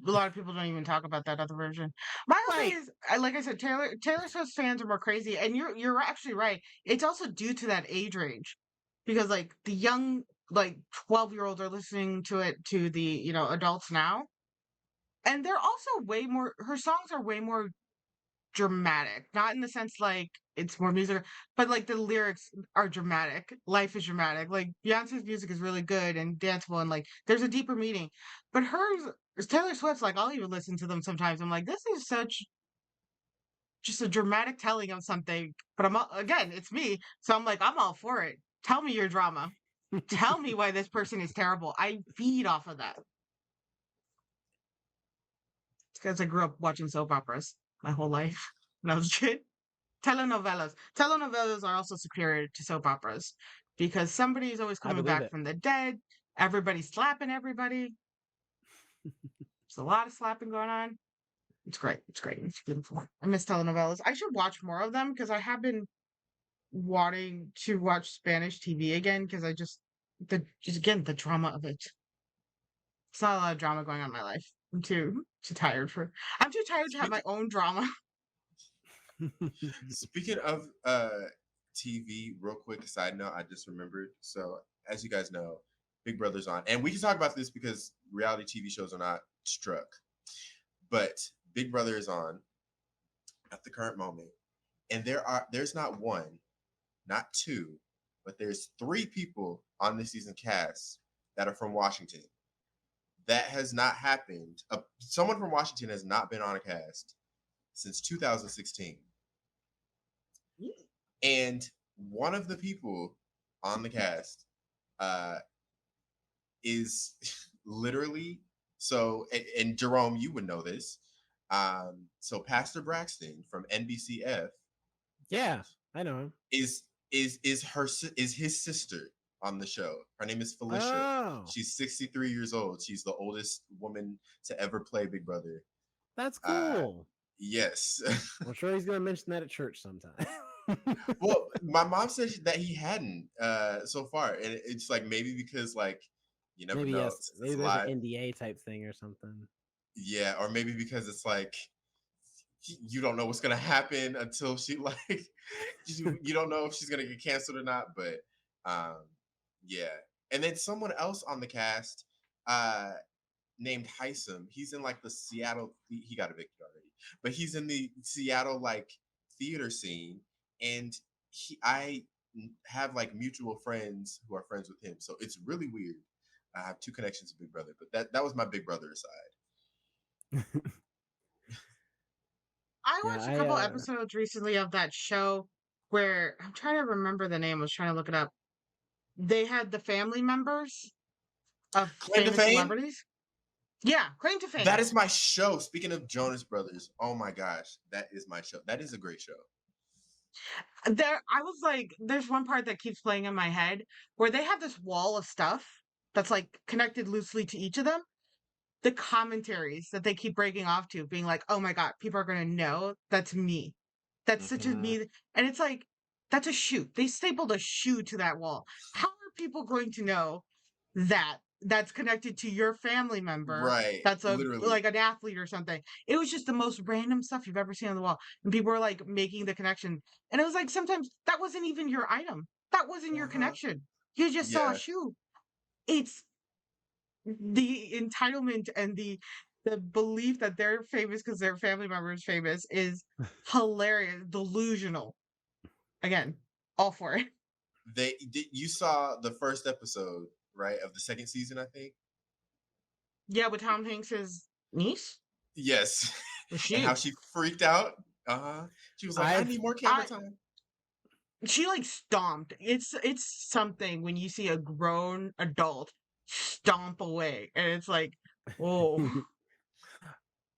A lot of people don't even talk about that other version. My whole thing is, like I said, Taylor Swift fans are more crazy, and you're actually right. It's also due to that age range, because like the young, like 12-year-olds are listening to it to the adults now, and they're also way more. Her songs are way more dramatic, not in the sense like it's more music, but like the lyrics are dramatic. Life is dramatic. Like Beyonce's music is really good and danceable, and like there's a deeper meaning. But Taylor Swift's like, I'll even listen to them sometimes. I'm like, this is such just a dramatic telling of something. But again, it's me, so I'm like, I'm all for it. Tell me your drama. Tell me why this person is terrible. I feed off of that. It's because I grew up watching soap operas my whole life when I was a kid. Telenovelas are also superior to soap operas because somebody is always I coming believe back it. from the dead. Everybody's slapping everybody. There's a lot of slapping going on. It's great. It's great. It's beautiful. I miss telenovelas. I should watch more of them because I have been wanting to watch Spanish TV again because the drama of it. It's not a lot of drama going on in my life. I'm too tired I'm too tired to have my own drama. Speaking of TV, real quick side note, I just remembered. So as you guys know, Big Brother's on, and we can talk about this because reality TV shows are not struck. But Big Brother is on at the current moment, and there's not one, not two, but there's 3 people on this season cast that are from Washington. That has not happened. Someone from Washington has not been on a cast since 2016. And one of the people on the cast is literally, so, and Jerome, you would know this. So Pastor Braxton from NBCF Yeah, I know him. is his sister on the show. Her name is Felicia. Oh, She's 63 years old. She's the oldest woman to ever play Big Brother. that's cool. Yes. I'm sure he's gonna mention that at church sometime. Well, my mom said that he hadn't so far, and it's like maybe because like you never Maybe know yes. since it's Maybe there's live. an NDA type thing or something. Yeah, or maybe because it's like you don't know what's gonna happen until she like you don't know if she's gonna get canceled or not. But um, yeah, and then someone else on the cast named Heisem. He's in like the Seattle. He got evicted already, but he's in the Seattle like theater scene, and I have like mutual friends who are friends with him, so it's really weird. I have two connections to Big Brother, but that was my Big Brother side. I Yeah, watched a couple episodes recently of that show where I'm trying to remember the name. I was trying to look it up. They had the family members of Claim to famous Fame. celebrities. Yeah, Claim to Fame. That is my show. Speaking of Jonas Brothers, oh my gosh, that is my show. That is a great show. I was like, there's one part that keeps playing in my head where they have this wall of stuff that's like connected loosely to each of them. The commentaries that they keep breaking off to, being like, oh my God, people are going to know that's me. That's such a me. And it's like, that's a shoe. They stapled a shoe to that wall. How are people going to know that that's connected to your family member? Right. That's Literally. like an athlete or something. It was just the most random stuff you've ever seen on the wall. And people were like making the connection. And it was like, sometimes that wasn't even your item. That wasn't your connection. You just saw a shoe. It's the entitlement and the belief that they're famous because their family member is famous is hilarious, delusional. Again, all for it. You saw the first episode, right, of the second season, I think. Yeah, with Tom Hanks's niece. Yes, and how she freaked out. She was like, "I need more camera time." She like stomped. It's something when you see a grown adult stomp away, and it's like, oh.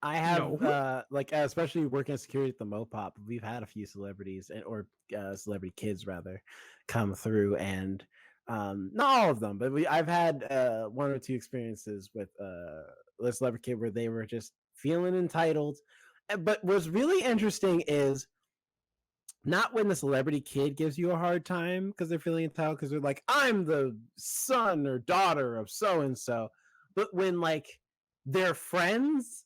I have like especially working as security at the Mopop, we've had a few celebrities or celebrity kids rather come through, and not all of them, but I've had one or two experiences with a celebrity kid where they were just feeling entitled. But what's really interesting is not when the celebrity kid gives you a hard time because they're feeling entitled because they're like, I'm the son or daughter of so and so, but when like their friends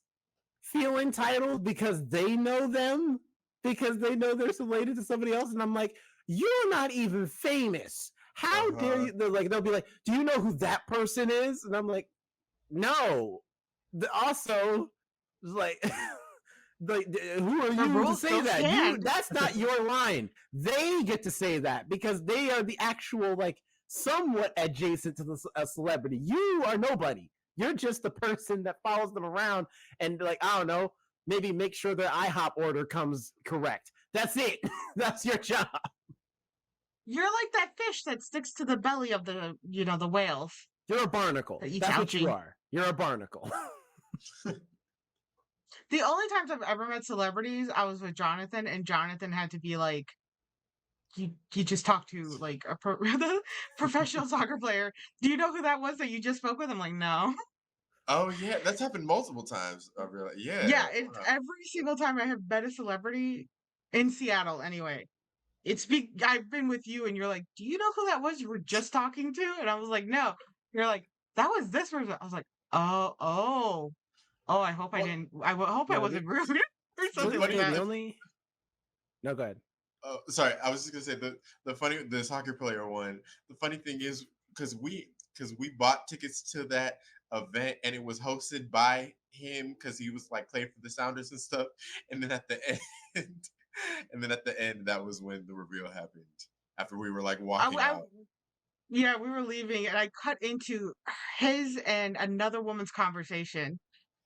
feel entitled because they know them, because they know they're related to somebody else, and I'm like, you're not even famous. How dare you? They'll be like, do you know who that person is? And I'm like, no. Also, like, who are you to say that? That's not your line. They get to say that because they are the actual like somewhat adjacent to a celebrity. You are nobody. You're just the person that follows them around and like, I don't know, maybe make sure their IHOP order comes correct. That's it. That's your job. You're like that fish that sticks to the belly of the, the whales. You're a barnacle. That's what you are. You're a barnacle. The only times I've ever met celebrities, I was with Jonathan, and Jonathan had to be like, you just talked to like a professional soccer player. Do you know who that was that you just spoke with? I'm like, no. Oh yeah, that's happened multiple times. I realize. Yeah. Yeah, it's every single time I have met a celebrity in Seattle. Anyway, I've been with you, and you're like, do you know who that was you were just talking to? And I was like, no. You're like, that was this person. I was like, oh. I hope I didn't. I hope I wasn't rude or something like that. No, go ahead. Oh, sorry. I was just gonna say the soccer player one. The funny thing is because we bought tickets to that event and it was hosted by him because he was like playing for the Sounders and stuff. And then at the end, that was when the reveal happened. After we were like walking out. Yeah, we were leaving, and I cut into his and another woman's conversation.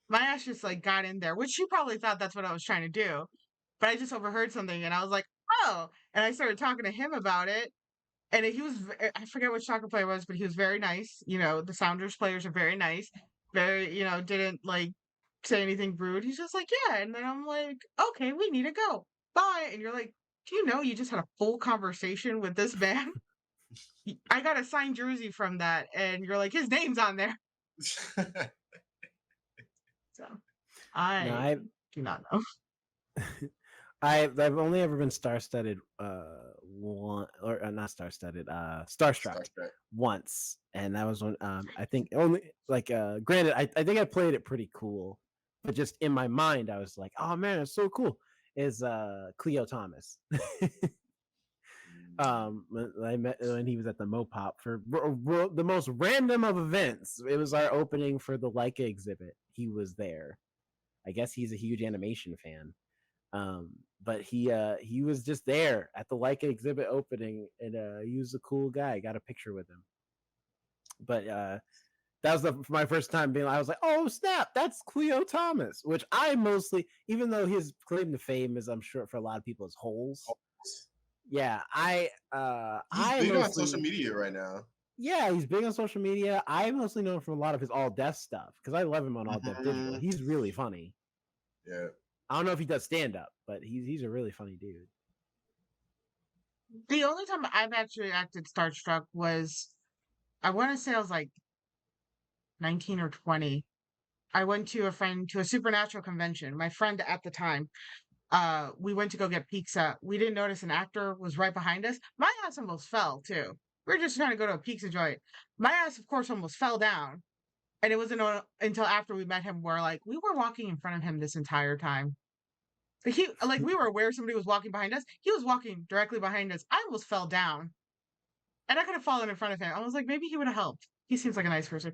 My ass just like got in there, which she probably thought that's what I was trying to do. But I just overheard something and I was like, oh, and I started talking to him about it. And he was, I forget which soccer player it was, but he was very nice. The Sounders players are very nice. Very, didn't like say anything rude. He's just like, yeah. And then I'm like, okay, we need to go. Bye. And you're like, do you know you just had a full conversation with this man? I got a signed jersey from that. And you're like, his name's on there. So No, I do not know. I've only ever been star-studded one or not star-studded starstruck once, and that was when I think only like granted I think I played it pretty cool, but just in my mind I was like, oh man, it's so cool. Is Cleo Thomas. When I met when he was at the Mopop for the most random of events. It was our opening for the Leica exhibit. He was there. I guess he's a huge animation fan. But he was just there at the Leica exhibit opening, and he was a cool guy. I got a picture with him. But that was my first time being. I was like, oh snap, that's Cleo Thomas. Which I mostly, even though his claim to fame is, I'm sure for a lot of people, is holes. Yeah, he's big on social media right now. Yeah, he's big on social media. I mostly know him from a lot of his All Deaf stuff because I love him on All Deaf Digital. He's really funny. Yeah. I don't know if he does stand up, but he's a really funny dude. The only time I've actually acted starstruck was, I want to say I was like 19 or 20. I went to a Supernatural convention. My friend at the time, we went to go get pizza. We didn't notice an actor was right behind us. My ass almost fell too. We were just trying to go to a pizza joint. My ass, of course, almost fell down. And it wasn't until after we met him where like we were walking in front of him this entire time. We were aware somebody was walking behind us. He was walking directly behind us. I almost fell down. And I could have fallen in front of him. I was like, maybe he would have helped. He seems like a nice person.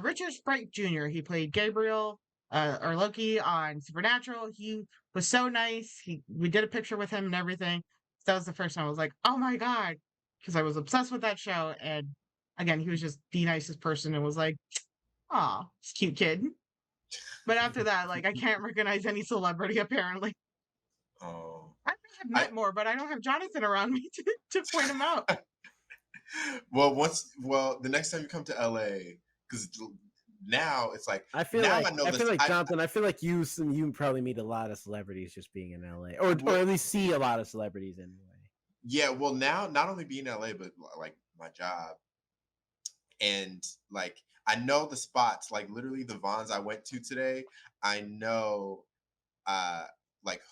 Richard Sprite Jr., he played Gabriel or Loki on Supernatural. He was so nice. We did a picture with him and everything. That was the first time I was like, oh my God. Because I was obsessed with that show. And again, he was just the nicest person and was like, aw, he's a cute kid. But after that, like, I can't recognize any celebrity, apparently. Oh. I may have met more, but I don't have Jonathan around me to point him out. Well, the next time you come to LA, because now it's like I feel like Jonathan. I feel like you probably meet a lot of celebrities just being in LA, or at least see a lot of celebrities anyway. Yeah, well, now not only being in LA, but like my job, and like I know the spots, like literally the Vons I went to today. I know, like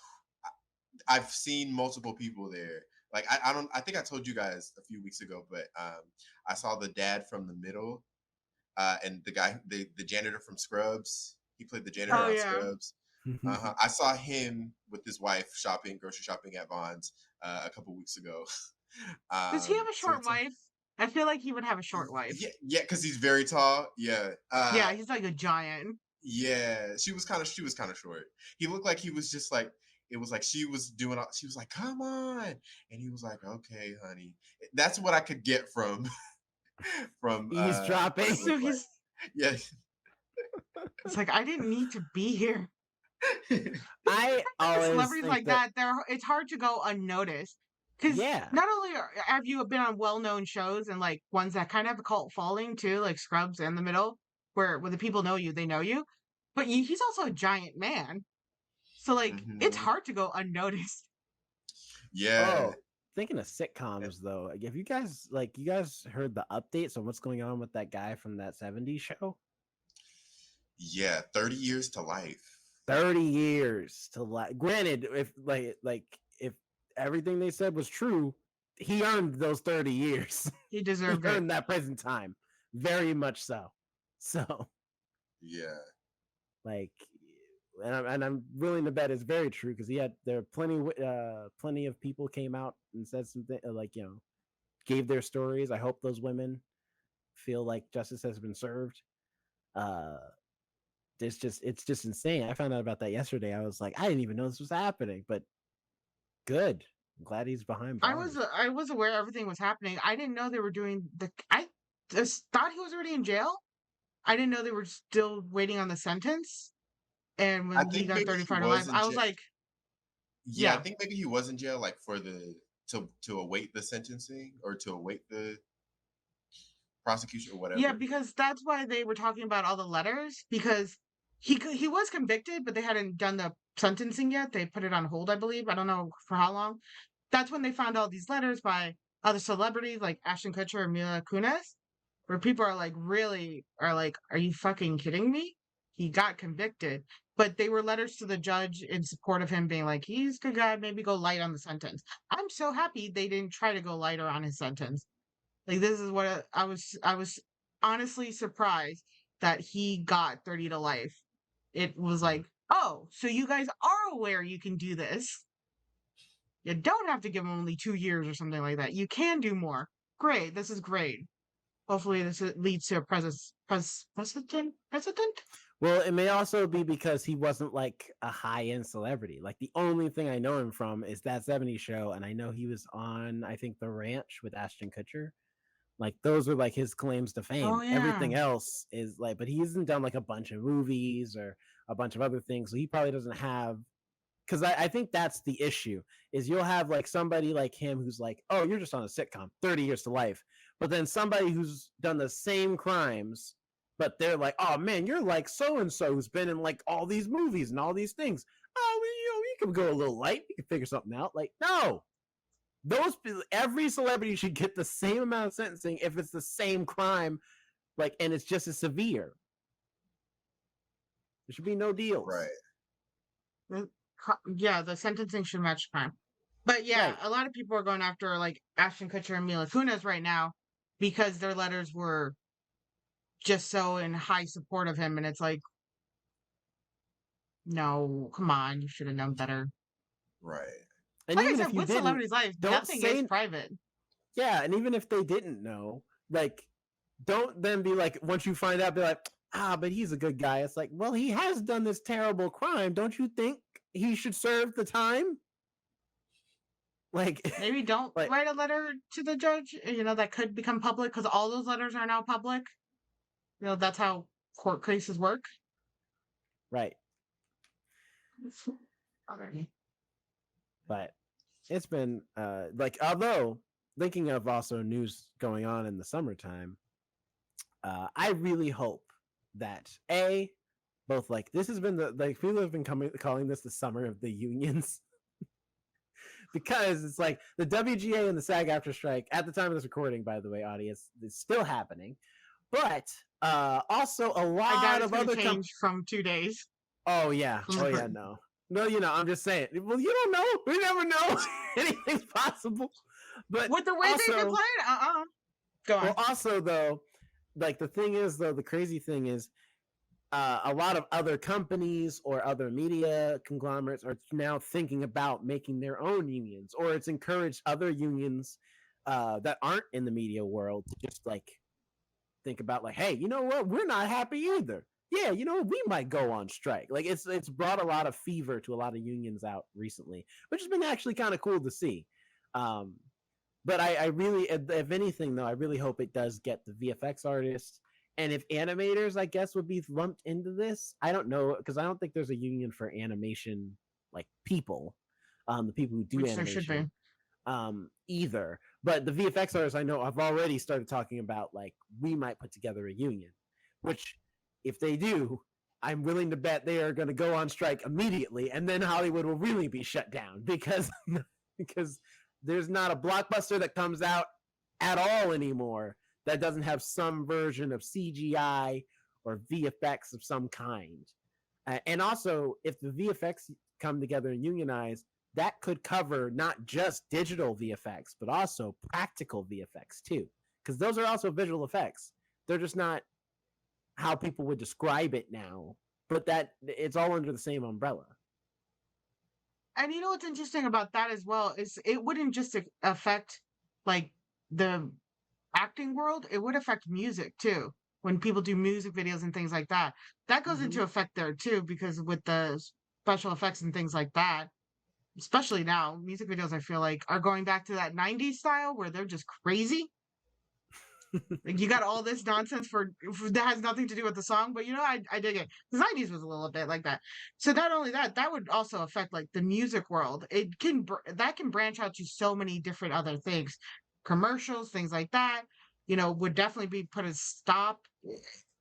I've seen multiple people there. Like I think I told you guys a few weeks ago, but I saw the dad from The Middle, and the guy, the janitor from Scrubs. He played the janitor on Scrubs. I saw him with his wife grocery shopping at Vons a couple weeks ago. Does he have a short wife? I feel like he would have a short wife. Yeah, because he's very tall. Yeah. Yeah, he's like a giant. Yeah, she was kind of short. He looked like he was just like, it was like she was like, come on, and he was like, okay, honey. That's what I could get from eavesdropping. So he's yeah. It's like, I didn't need to be here. I always celebrities like that, it's hard to go unnoticed. Because not only have you been on well-known shows and like ones that kind of have a cult following too, like Scrubs and The Middle, where the people know you, they know you, but he's also a giant man. So like it's hard to go unnoticed. Yeah. Oh, thinking of sitcoms though, have you guys heard the updates on what's going on with that guy from that 70s show? Yeah, 30 years to life. 30 years to life. Granted, if if everything they said was true, he earned those 30 years. He deserved he earned that present time. Very much so. So yeah. Like, and I'm willing to bet it's very true because there are plenty of people came out and said something like, gave their stories. I hope those women feel like justice has been served. It's just insane. I found out about that yesterday. I was like, I didn't even know this was happening, but good. I'm glad he's behind bars. I was aware everything was happening. I didn't know they were doing I just thought he was already in jail. I didn't know they were still waiting on the sentence. And when he got 35 to life, I was like, yeah, I think maybe he was in jail, like for to await the sentencing or to await the prosecution or whatever. Yeah, because that's why they were talking about all the letters, because he was convicted, but they hadn't done the sentencing yet. They put it on hold, I believe. I don't know for how long. That's when they found all these letters by other celebrities like Ashton Kutcher and Mila Kunis, where people are like, really are like, are you fucking kidding me? He got convicted, but they were letters to the judge in support of him, being like, he's a good guy, maybe go light on the sentence. I'm so happy they didn't try to go lighter on his sentence. Like, this is what I was honestly surprised that he got 30 to life. It was like, oh, so you guys are aware you can do this. You don't have to give him only 2 years or something like that. You can do more. Great. This is great. Hopefully this leads to a president? Well, it may also be because he wasn't like a high-end celebrity. Like, the only thing I know him from is That 70s Show, and I know he was on, I think, The Ranch with Ashton Kutcher. Like, those are like his claims to fame. Oh, yeah. Everything else is like, but he hasn't done like a bunch of movies or a bunch of other things. So he probably doesn't have, because I think that's the issue, is you'll have like somebody like him who's like, oh, you're just on a sitcom, 30 years to life. But then somebody who's done the same crimes, but they're like, oh man, you're like so-and-so who's been in like all these movies and all these things. Oh, you can go a little light. You can figure something out. Like, no. Every celebrity should get the same amount of sentencing if it's the same crime, like, and it's just as severe. There should be no deals. Right. Yeah, the sentencing should match crime. But yeah, Right. a lot of people are going after like Ashton Kutcher and Mila Kunis right now because their letters were just so in high support of him, and it's like, no, come on, you should have known better. Right. And Like I even said, if you with didn't, celebrities' life, don't nothing say is private. yeah, and even if they didn't know, like, don't then be like, once you find out, be like, but he's a good guy. It's like, well, he has done this terrible crime. Don't you think he should serve the time? Like, Maybe don't like, write a letter to the judge, that could become public because all those letters are now public. That's how court cases work. right. Okay. But it's been like, although thinking of also news going on in the summertime, I really hope that both like this has been people have been calling this the summer of the unions. Because it's like the WGA and the SAG-AFTRA strike at the time of this recording, by the way, audience, is still happening. But also a lot of other change from 2 days. Oh yeah. Oh yeah. No, I'm just saying. Well, you don't know. We never know. Anything's possible. But with the way they've been playing, go on. Well, also though, like the thing is though, the crazy thing is, a lot of other companies or other media conglomerates are now thinking about making their own unions, or it's encouraged other unions that aren't in the media world to just like think about like, hey, you know what? We're not happy either. Yeah, we might go on strike. Like it's brought a lot of fever to a lot of unions out recently, which has been actually kind of cool to see. But I really, if anything though, I really hope it does get the VFX artists. And if animators, I guess, would be lumped into this, I don't know, because I don't think there's a union for animation like people, the people who do which animation, there should be. either. But the VFX artists, I know, I've already started talking about like we might put together a union, which if they do, I'm willing to bet they are going to go on strike immediately, and then Hollywood will really be shut down because there's not a blockbuster that comes out at all anymore that doesn't have some version of CGI or VFX of some kind. And also, if the VFX come together and unionize, that could cover not just digital VFX, but also practical VFX too. Because those are also visual effects. They're just not how people would describe it now, but that it's all under the same umbrella. And you know what's interesting about that as well is it wouldn't just affect like the acting world, it would affect music too. When people do music videos and things like that, that goes into effect there too, because with the special effects and things like that, especially now, music videos I feel like are going back to that 90s style where they're just crazy. Like you got all this nonsense for that has nothing to do with the song, but I dig it. The 90s was a little bit like that. So not only that would also affect like the music world. It can branch out to so many different other things, commercials, things like that. Would definitely be put a stop.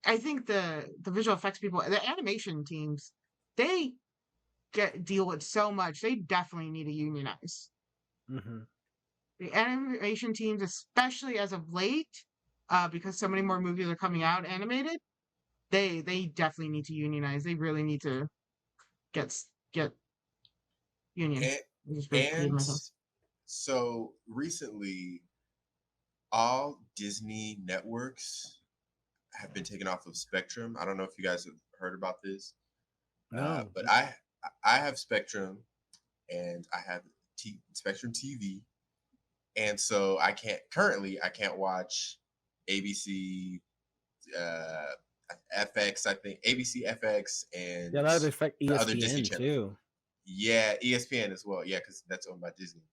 I think the visual effects people, the animation teams, they deal with so much. They definitely need to unionize. Mm-hmm. The animation teams, especially as of late, because so many more movies are coming out animated, they definitely need to unionize. They really need to get union. And, I just repeated and myself. so recently, all Disney networks have been taken off of Spectrum. I don't know if you guys have heard about this, No. but I have Spectrum and I have Spectrum TV, and so I can't watch ABC, FX. I think ABC, FX, and Yeah, that would affect the other Disney ESPN channels. too. Yeah, ESPN as well. Yeah, because that's owned by Disney.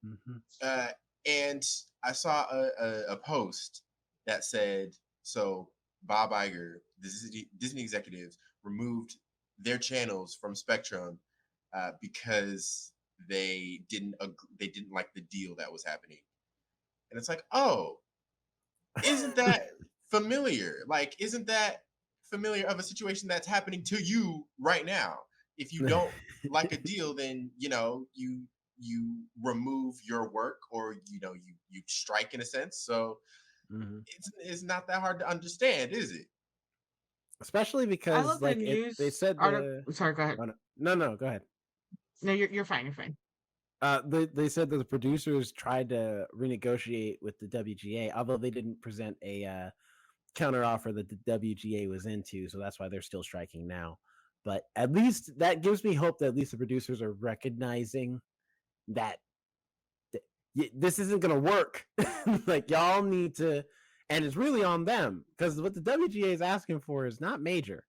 Mm-hmm. And I saw a post that said, so Bob Iger, the Disney executives, removed their channels from Spectrum because they didn't like the deal that was happening. And it's like, oh, isn't that familiar? Like, isn't that familiar of a situation that's happening to you right now? If you don't like a deal, then you remove your work, or you strike in a sense. So Mm-hmm. it's not that hard to understand, is it? Especially I because looked at news they said article. the Sorry, go ahead. oh, no, go ahead. No, you're fine. You're fine. They said that the producers tried to renegotiate with the WGA, although they didn't present a counter offer that the WGA was into, so that's why they're still striking now. But at least that gives me hope that at least the producers are recognizing that this isn't going to work. Like, y'all need to, and it's really on them, because what the WGA is asking for is not major.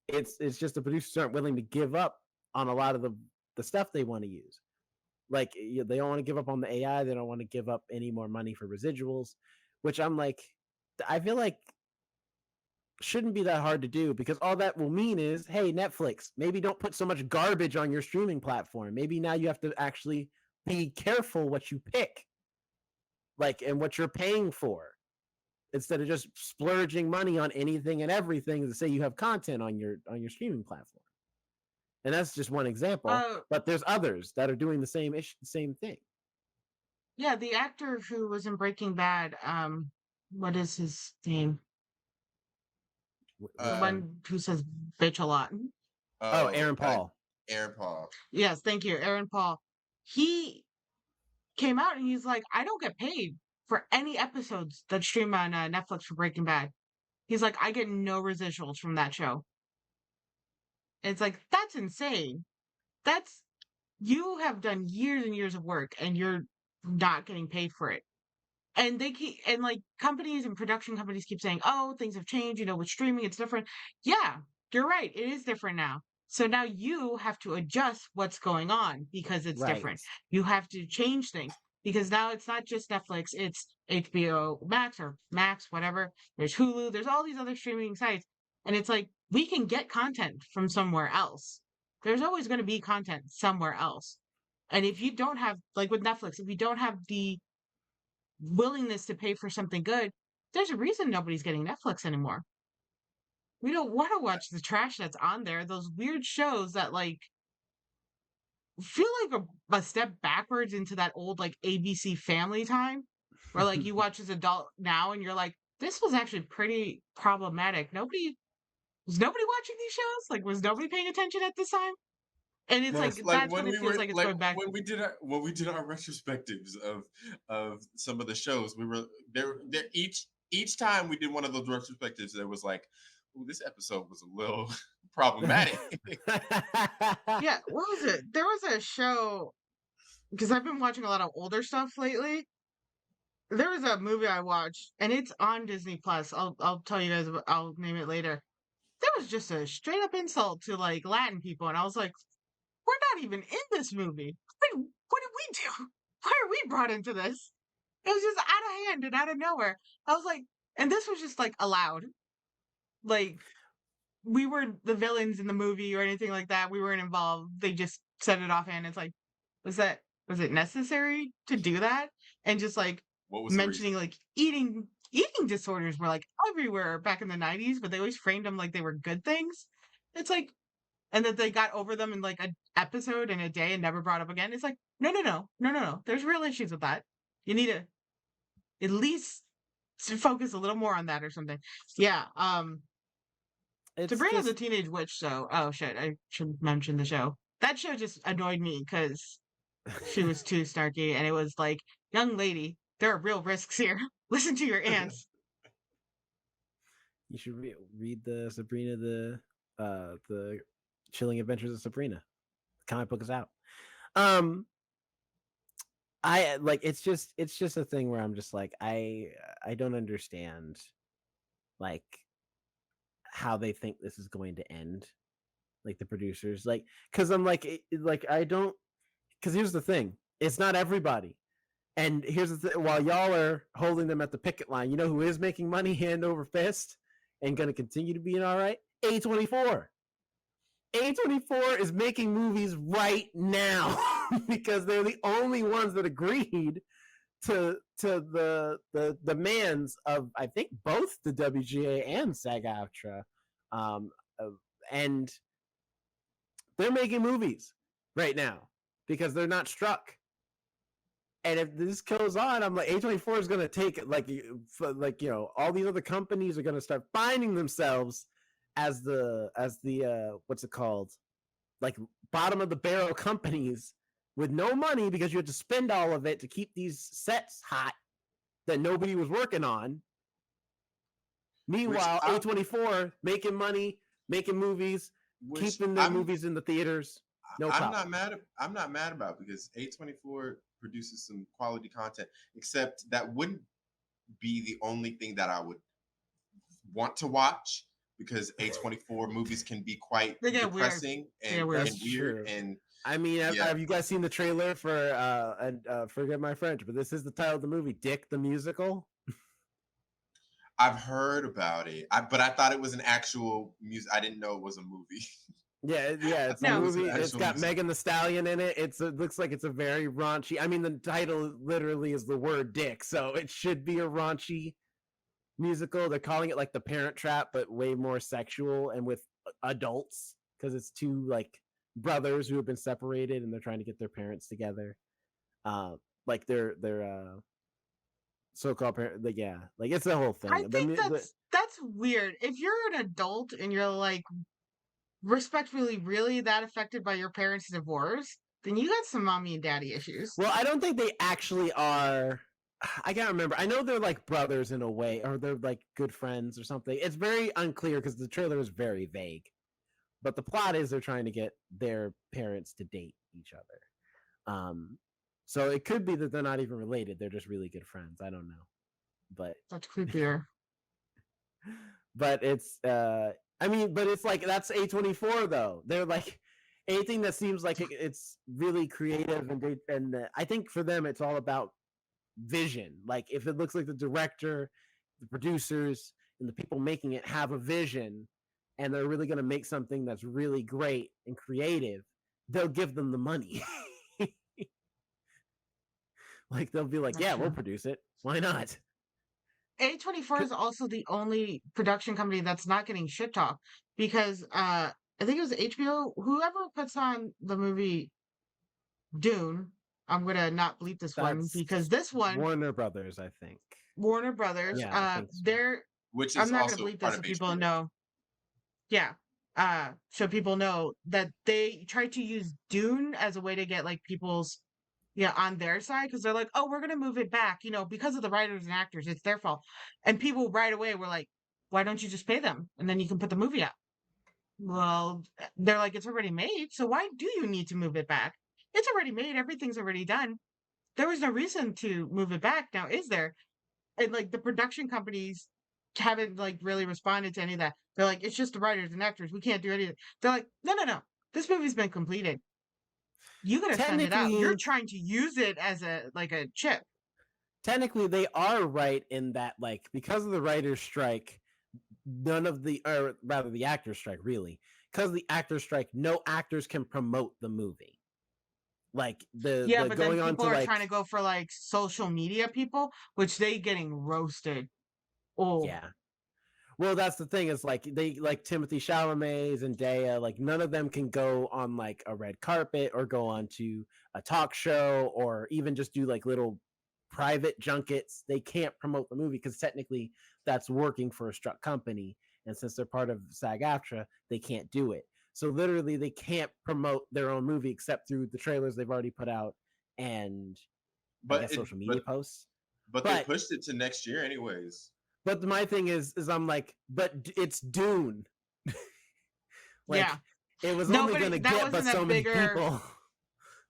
It's just the producers aren't willing to give up on a lot of the stuff they want to use. Like, they don't want to give up on the AI. They don't want to give up any more money for residuals, which I'm like, I feel like shouldn't be that hard to do, because all that will mean is, hey, Netflix, maybe don't put so much garbage on your streaming platform. Maybe now you have to actually be careful what you pick, like, and what you're paying for, instead of just splurging money on anything and everything to say you have content on your streaming platform. And that's just one example, but there's others that are doing the same thing. Yeah, the actor who was in Breaking Bad, what is his name? The one who says bitch a lot. Aaron Paul. Aaron Paul. Yes, thank you, Aaron Paul. He came out and he's like, I don't get paid for any episodes that stream on Netflix for Breaking Bad. He's like, I get no residuals from that show. It's like, that's insane. That's, you have done years and years of work and you're not getting paid for it. And they keep, and like companies and production companies keep saying, oh, things have changed, with streaming, it's different. Yeah, you're right. It is different now. So now you have to adjust what's going on because it's different. You have to change things because now it's not just Netflix, it's HBO Max or Max, whatever. There's Hulu, there's all these other streaming sites. And it's like, we can get content from somewhere else. There's always going to be content somewhere else. And if you don't have, like with Netflix, if you don't have the willingness to pay for something good, there's a reason nobody's getting Netflix anymore. We don't want to watch the trash that's on there, those weird shows that like feel like a step backwards into that old like ABC Family Time, where like you watch as adult now and you're like, this was actually pretty problematic. Was nobody watching these shows? Like, was nobody paying attention at this time? And it's like that's what it feels like. It's going back when we did our retrospectives of some of the shows. We were there each time we did one of those retrospectives. There was like, "Ooh, this episode was a little problematic." Yeah, what was it? There was a show, because I've been watching a lot of older stuff lately. There was a movie I watched, and it's on Disney Plus. I'll tell you guys. I'll name it later. There was just a straight up insult to like Latin people, and I was like, we're not even in this movie. What did we do? Why are we brought into this? It was just out of hand and out of nowhere. I was like, and this was just like allowed. Like, we weren't the villains in the movie or anything like that. We weren't involved. They just set it offhand. It's like, was it necessary to do that? And just like What was mentioning like eating eating disorders were like everywhere back in the 90s, but they always framed them like they were good things. It's like, and that they got over them in like an episode in a day and never brought up again. It's like, no. There's real issues with that. You need to at least focus a little more on that or something. Yeah. It's Sabrina the just Teenage Witch, so oh shit, I should mention the show. That show just annoyed me because she was too snarky, and it was like, young lady, there are real risks here. Listen to your aunts. you should read the Sabrina the Chilling Adventures of Sabrina. The comic book is out. I like it's just a thing where I'm just like I don't understand like how they think this is going to end, like the producers, like because I'm like like I don't, because here's the thing, it's not everybody. And here's the thing, while y'all are holding them at the picket line, you know who is making money hand over fist and going to continue to be an all right? A24. A24 is making movies right now because they're the only ones that agreed to the demands of, I think, both the WGA and SAG-AFTRA, and they're making movies right now because they're not struck. And if this goes on, I'm like, A24 is going to take like you know, all these other companies are going to start finding themselves as the what's it called, like bottom of the barrel companies with no money because you had to spend all of it to keep these sets hot that nobody was working on. Meanwhile, A24 making money, making movies, keeping their movies in the theaters. No problem. I'm not mad about it because A24 produces some quality content, except that wouldn't be the only thing that I would want to watch, because A24 movies can be quite depressing and weird. And I mean, have you guys seen the trailer for and forget my French, but this is the title of the movie, Dick the Musical? I've heard about it, but I thought it was an actual music. I didn't know it was a movie. Yeah, it's a movie. It's got Megan Thee Stallion in it. It looks like it's a very raunchy. I mean, the title literally is the word dick, so it should be a raunchy musical. They're calling it like The Parent Trap, but way more sexual and with adults, because it's two like brothers who have been separated and they're trying to get their parents together. Like their so-called parent. Like, yeah, like it's the whole thing. I think that's weird. If you're an adult and you're like respectfully really that affected by your parents' divorce, then you got some mommy and daddy issues. Well, I don't think they actually are. I can't remember. I know they're like brothers in a way, or they're like good friends or something. It's very unclear because the trailer is very vague. But the plot is they're trying to get their parents to date each other. So it could be that they're not even related. They're just really good friends. I don't know. But that's creepier. But it's I mean, but it's like that's A24 though. They're like anything that seems like it's really creative and I think for them it's all about vision. Like if it looks like the director, the producers, and the people making it have a vision and they're really going to make something that's really great and creative, they'll give them the money. Like they'll be like, that's true. We'll produce it. Why not? A24 is also the only production company that's not getting shit talk because I think it was HBO, whoever puts on the movie Dune. I'm gonna not bleep this one because this one Warner Brothers, I think. Warner Brothers. Yeah, they're which is I'm not also gonna bleep this so people HBO. know. Yeah. So people know that they tried to use Dune as a way to get like people's on their side because they're like, oh, we're gonna move it back, because of the writers and actors, it's their fault. And people right away were like, why don't you just pay them and then you can put the movie out? Well, they're like, it's already made, so why do you need to move it back? It's already made, everything's already done. There was no reason to move it back. Now, is there? And like the production companies haven't like really responded to any of that. They're like, it's just the writers and actors. We can't do anything. They're like, no. This movie's been completed. You gotta send it out. You're trying to use it as a chip. Technically, they are right in that, like, because of the writer's strike, the actor's strike, really. Because of the actor's strike, no actors can promote the movie. Like but then people are trying to go for like social media people, which they getting roasted. Oh, Yeah. Well, that's the thing is like they like Timothy Chalamet and Zendaya, like none of them can go on like a red carpet or go on to a talk show or even just do like little private junkets. They can't promote the movie because technically that's working for a struck company. And since they're part of SAG-AFTRA, they can't do it. So literally they can't promote their own movie except through the trailers they've already put out and I But guess it social media posts. but they But pushed it to next year anyways. but my thing is I'm like, but it's Dune. yeah. Like it was only Nobody, gonna that get but wasn't a so many bigger, people.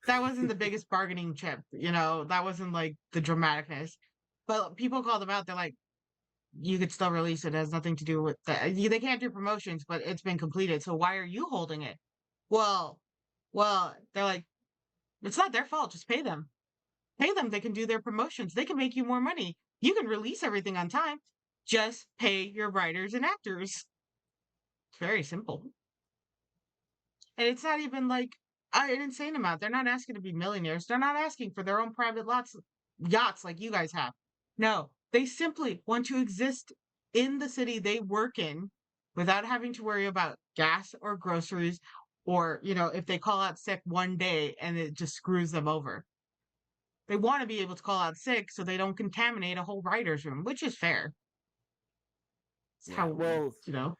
that wasn't the biggest bargaining chip, that wasn't like the dramaticness. But people called them out. They're like, you could still release it. It has nothing to do with that. They can't do promotions, but it's been completed. So why are you holding it? Well, they're like, it's not their fault. Just pay them. Pay them. They can do their promotions. They can make you more money. You can release everything on time. Just pay your writers and actors. It's very simple. And it's not even like an insane amount. They're not asking to be millionaires. They're not asking for their own private yachts like you guys have. No, they simply want to exist in the city they work in without having to worry about gas or groceries or, if they call out sick one day and it just screws them over. They want to be able to call out sick so they don't contaminate a whole writer's room, which is fair. It's Yeah. how, Well, you know.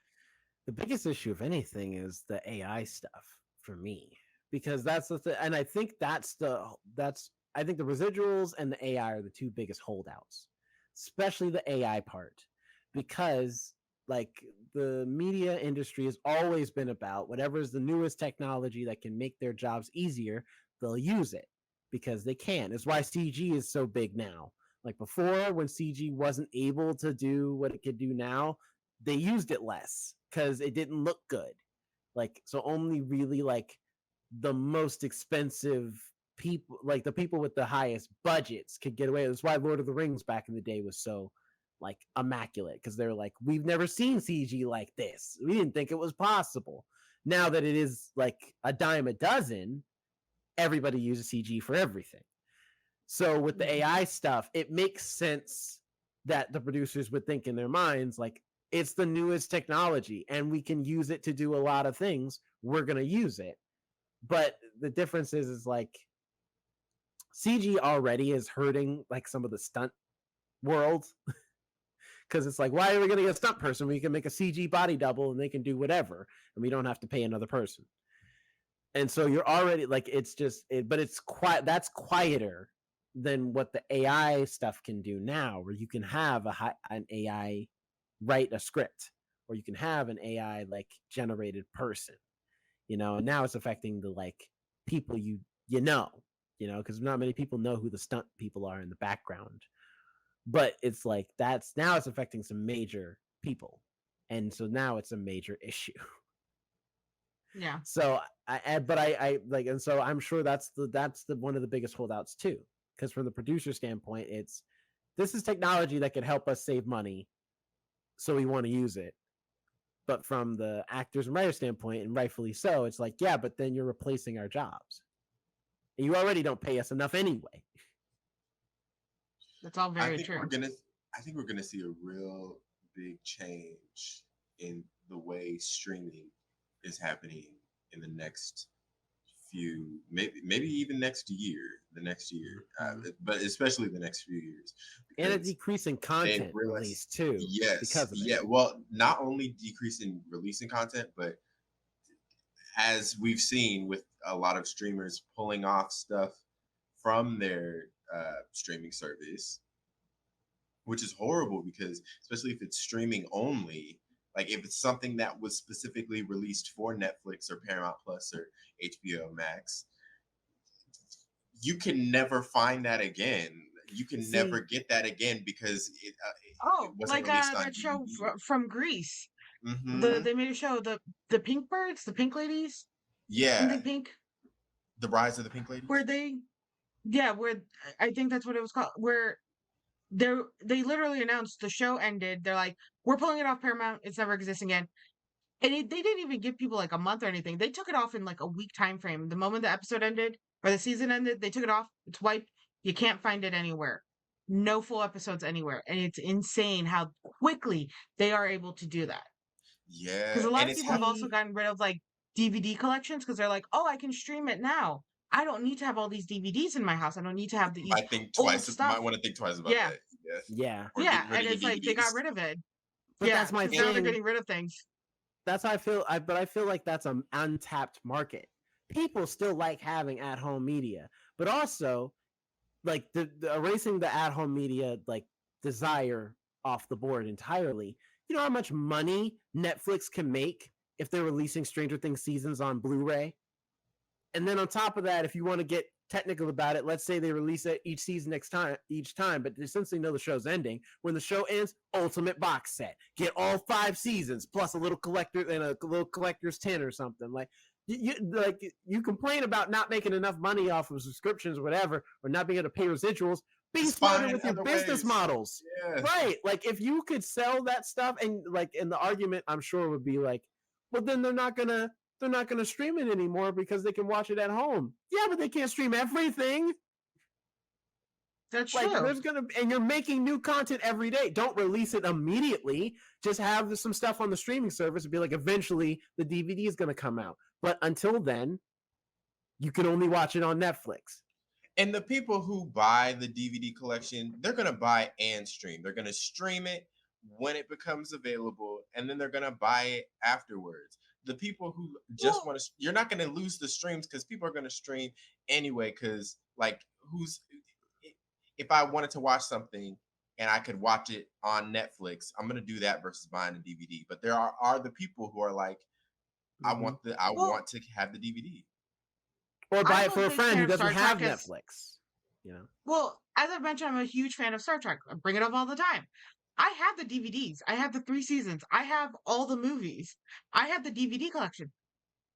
the biggest issue, if anything, is the AI stuff for me because that's the thing, and I think that's I think the residuals and the AI are the two biggest holdouts, especially the AI part, because like the media industry has always been about whatever is the newest technology that can make their jobs easier, they'll use it because they can. It's why CG is so big now. Like before, when CG wasn't able to do what it could do now, they used it less because it didn't look good. Like, so only really like the most expensive people, like the people with the highest budgets, could get away. That's why Lord of the Rings back in the day was so like immaculate because they're like, we've never seen CG like this. We didn't think it was possible. Now that it is like a dime a dozen, everybody uses CG for everything. So with the AI stuff, it makes sense that the producers would think in their minds, like, it's the newest technology and we can use it to do a lot of things. We're going to use it. But the difference is like CG already is hurting like some of the stunt world because it's like, why are we going to get a stunt person? We can make a CG body double and they can do whatever and we don't have to pay another person. And so you're already like, it's just, but it's quiet. That's quieter than what the AI stuff can do now, where you can have an AI write a script, or you can have an AI like generated person, and now it's affecting the like people because not many people know who the stunt people are in the background. But it's like it's affecting some major people, and so now it's a major issue. Yeah. So I like, and so I'm sure that's the one of the biggest holdouts too, because from the producer standpoint, this is technology that could help us save money, so we want to use it. But from the actors and writers standpoint, and rightfully so, it's like, yeah, but then you're replacing our jobs, and you already don't pay us enough anyway. That's all very true. I think we're gonna see a real big change in the way streaming is happening in the next few, maybe even the next year, but especially the next few years. And a decrease in content release too. Yes, because of yeah. it. Well, not only decrease in releasing content, but as we've seen with a lot of streamers pulling off stuff from their streaming service, which is horrible because especially if it's streaming only, like if it's something that was specifically released for Netflix or Paramount Plus or HBO Max, you can never find that again. You can never get that again because it wasn't released on that DVD. show from Greece. Mm-hmm. They made a show, the Pink Birds, the Pink Ladies. Yeah. Something pink. The Rise of the Pink Ladies. Where I think that's what it was called. Where they literally announced the show ended. They're like, we're pulling it off Paramount. It's never existing again. And they didn't even give people like a month or anything. They took it off in like a week time frame. The moment the episode ended or the season ended, they took it off. It's wiped. You can't find it anywhere. no full episodes anywhere. And it's insane how quickly they are able to do that. Because Yeah, a lot and of it's people have also gotten rid of like DVD collections because they're like, oh, I can stream it now. I don't need to have all these DVDs in my house. I don't need to have these might think old twice. Might stuff. want to think twice about Yeah. that. Yes, Yeah. or Yeah. getting rid And of your it's like they got DVDs. rid of it. But Yeah. that's my Because now they're thing. getting rid of things. That's how I feel. But I feel like that's an untapped market. People still like having at-home media, but also like the erasing the at-home media like desire off the board entirely. You know how much money Netflix can make if they're releasing Stranger Things seasons on Blu-ray? And then on top of that, if you want to get technical about it, let's say they release it each season each time, but since they know the show's ending, when the show ends, ultimate box set, get all 5 seasons plus a little collector and a little collector's 10 or something. Like you complain about not making enough money off of subscriptions or whatever, or not being able to pay residuals. Be smarter with your business models, right? Like if you could sell that stuff, and the argument I'm sure would be like, well, then they're not gonna stream it anymore because they can watch it at home. Yeah, but they can't stream everything. That's like true. and you're making new content every day. Don't release it immediately. Just have some stuff on the streaming service and be like, eventually the DVD is going to come out. But until then, you can only watch it on Netflix. And the people who buy the DVD collection, they're going to buy and stream. They're going to stream it when it becomes available, and then they're going to buy it afterwards. The people who just want to, you're not going to lose the streams because people are going to stream anyway. Because if I wanted to watch something and I could watch it on Netflix, I'm going to do that versus buying a DVD. But there are the people who are like, I want to have the DVD. Or buy it for a friend who doesn't have Netflix. You know. Well, as I mentioned, I'm a huge fan of Star Trek. I bring it up all the time. I have the DVDs. I have the 3 seasons. I have all the movies. I have the DVD collection.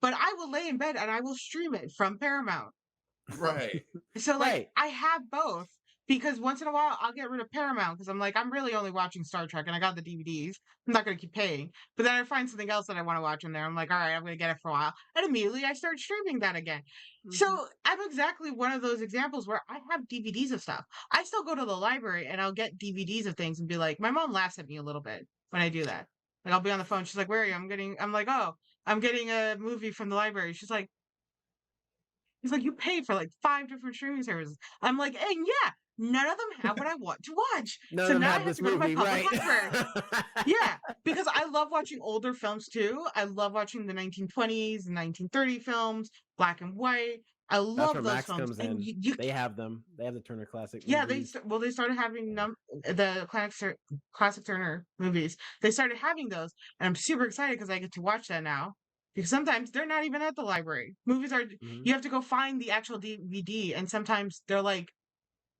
But I will lay in bed and I will stream it from Paramount. Right. So I have both. Because once in a while, I'll get rid of Paramount because I'm like, I'm really only watching Star Trek and I got the DVDs. I'm not going to keep paying. But then I find something else that I want to watch in there. I'm like, all right, I'm going to get it for a while. And immediately I start streaming that again. Mm-hmm. So I'm exactly one of those examples where I have DVDs of stuff. I still go to the library and I'll get DVDs of things and be like, my mom laughs at me a little bit when I do that. Like I'll be on the phone. She's like, where are you? I'm like, oh, I'm getting a movie from the library. She's like, you pay for like 5 different streaming services. I'm like, and yeah. None of them have what I want to watch. So now I have to go to my public library. Yeah, because I love watching older films too. I love watching the 1920s and 1930 films, black and white. I love those Max films. Comes in. They have them. They have the Turner Classic movies. Yeah, they started having the classic Turner movies. They started having those, and I'm super excited because I get to watch that now. Because sometimes they're not even at the library. Movies are you have to go find the actual DVD, and sometimes they're like,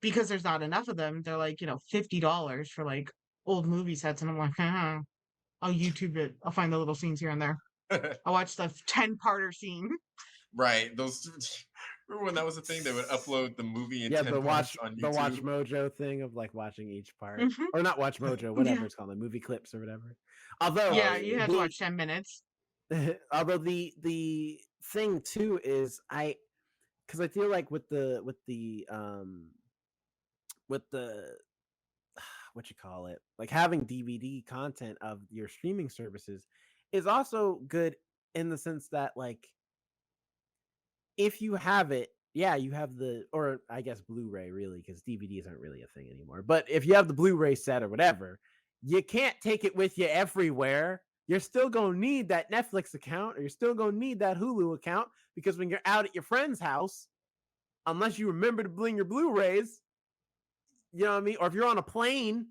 because there's not enough of them, they're like, $50 for like old movie sets. And I'm like, I'll YouTube it. I'll find the little scenes here and there. I'll watch the 10-parter scene. Right. Remember when that was a thing? They would upload the movie in 10 parts on YouTube? The Watch Mojo thing of like watching each part. Mm-hmm. Or not Watch Mojo, whatever it's called, like movie clips or whatever. Although you had to watch 10 minutes. Although the thing too is because I feel like with the what you call it, like having DVD content of your streaming services is also good in the sense that like if you have it, you have or I guess Blu-ray really, because DVDs aren't really a thing anymore. But if you have the Blu-ray set or whatever, you can't take it with you everywhere. You're still gonna need that Netflix account, or you're still gonna need that Hulu account, because when you're out at your friend's house, unless you remember to bring your Blu-rays, you know what I mean? Or if you're on a plane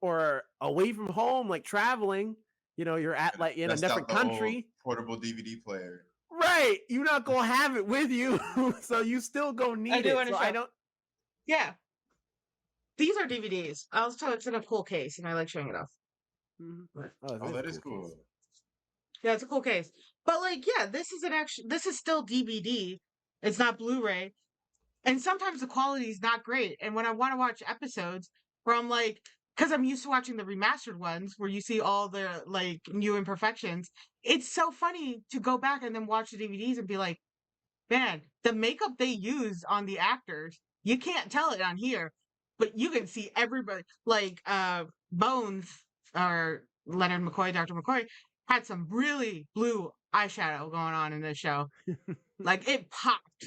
or away from home, like traveling, you're at like in a different country. Portable DVD player. Right. You're not going to have it with you. So you still go need it. So I don't. Yeah. These are DVDs. Also, it's in a cool case and I like showing it off. Mm-hmm. Oh, that is cool. Yeah, it's a cool case. But like, this is still DVD. It's not Blu-ray. And sometimes the quality is not great. And when I want to watch episodes where I'm like, because I'm used to watching the remastered ones where you see all the like new imperfections, it's so funny to go back and then watch the DVDs and be like, man, the makeup they used on the actors, you can't tell it on here. but you can see everybody. Like Bones or Leonard McCoy, Dr. McCoy had some really blue eyeshadow going on in this show. Like it popped.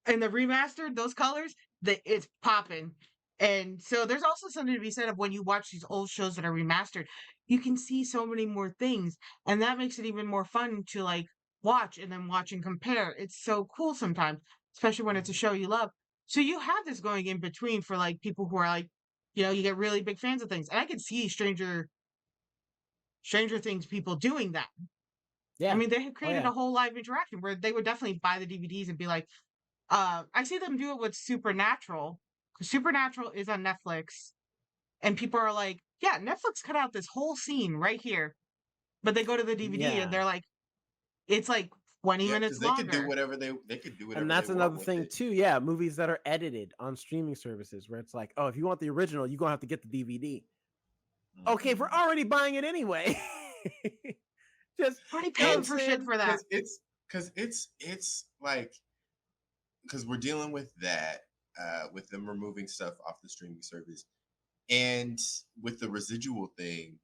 And the remastered, those colors, it's popping. And so there's also something to be said of when you watch these old shows that are remastered, you can see so many more things. And that makes it even more fun to like watch and then watch and compare. It's so cool sometimes, especially when it's a show you love. So you have this going in between for like people who are like, you get really big fans of things. And I can see Stranger Things people doing that. I Yeah. mean, they have Oh created yeah. a whole live interaction where they would definitely buy the DVDs and be like, I see them do it with Supernatural. 'Cause Supernatural is on Netflix, and people are like, "Yeah, Netflix cut out this whole scene right here," but they go to the DVD and Yeah. they're like, "It's like 20 Yeah, because minutes they could do longer." whatever they could do And whatever they that's want another with thing it. too. Yeah, movies that are edited on streaming services where it's like, oh, if you want the original, you're gonna have to get the DVD. Okay, if we're Mhm. already buying it anyway. Just Already paying And comes for shit in. for that. because it's like because we're dealing with that with them removing stuff off the streaming service and with the residual thing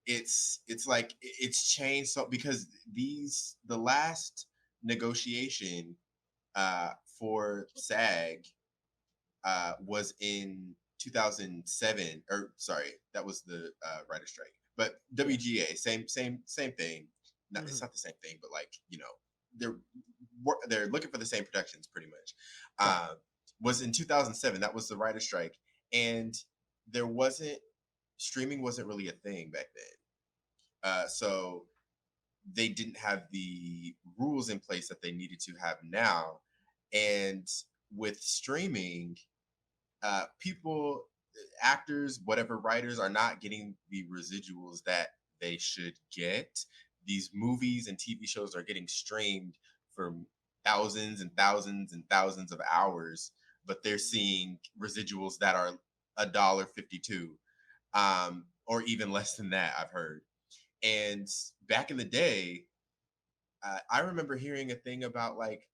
it's like it's changed so because the last negotiation for SAG was in 2007 or sorry that was the writer strike but Yeah. WGA same thing not it's Mhm. not the same thing but like they're they're looking for the same protections pretty much Right. was in 2007 that was the writer strike and there wasn't streaming wasn't really a thing back then so they didn't have the rules in place that they needed to have now and with streaming people, actors, whatever writers are not getting the residuals that they should get. These movies and TV shows are getting streamed for thousands and thousands and thousands of hours, but they're seeing residuals that are $1.52, or even less than that. I've heard. And back in the day, I remember hearing a thing about like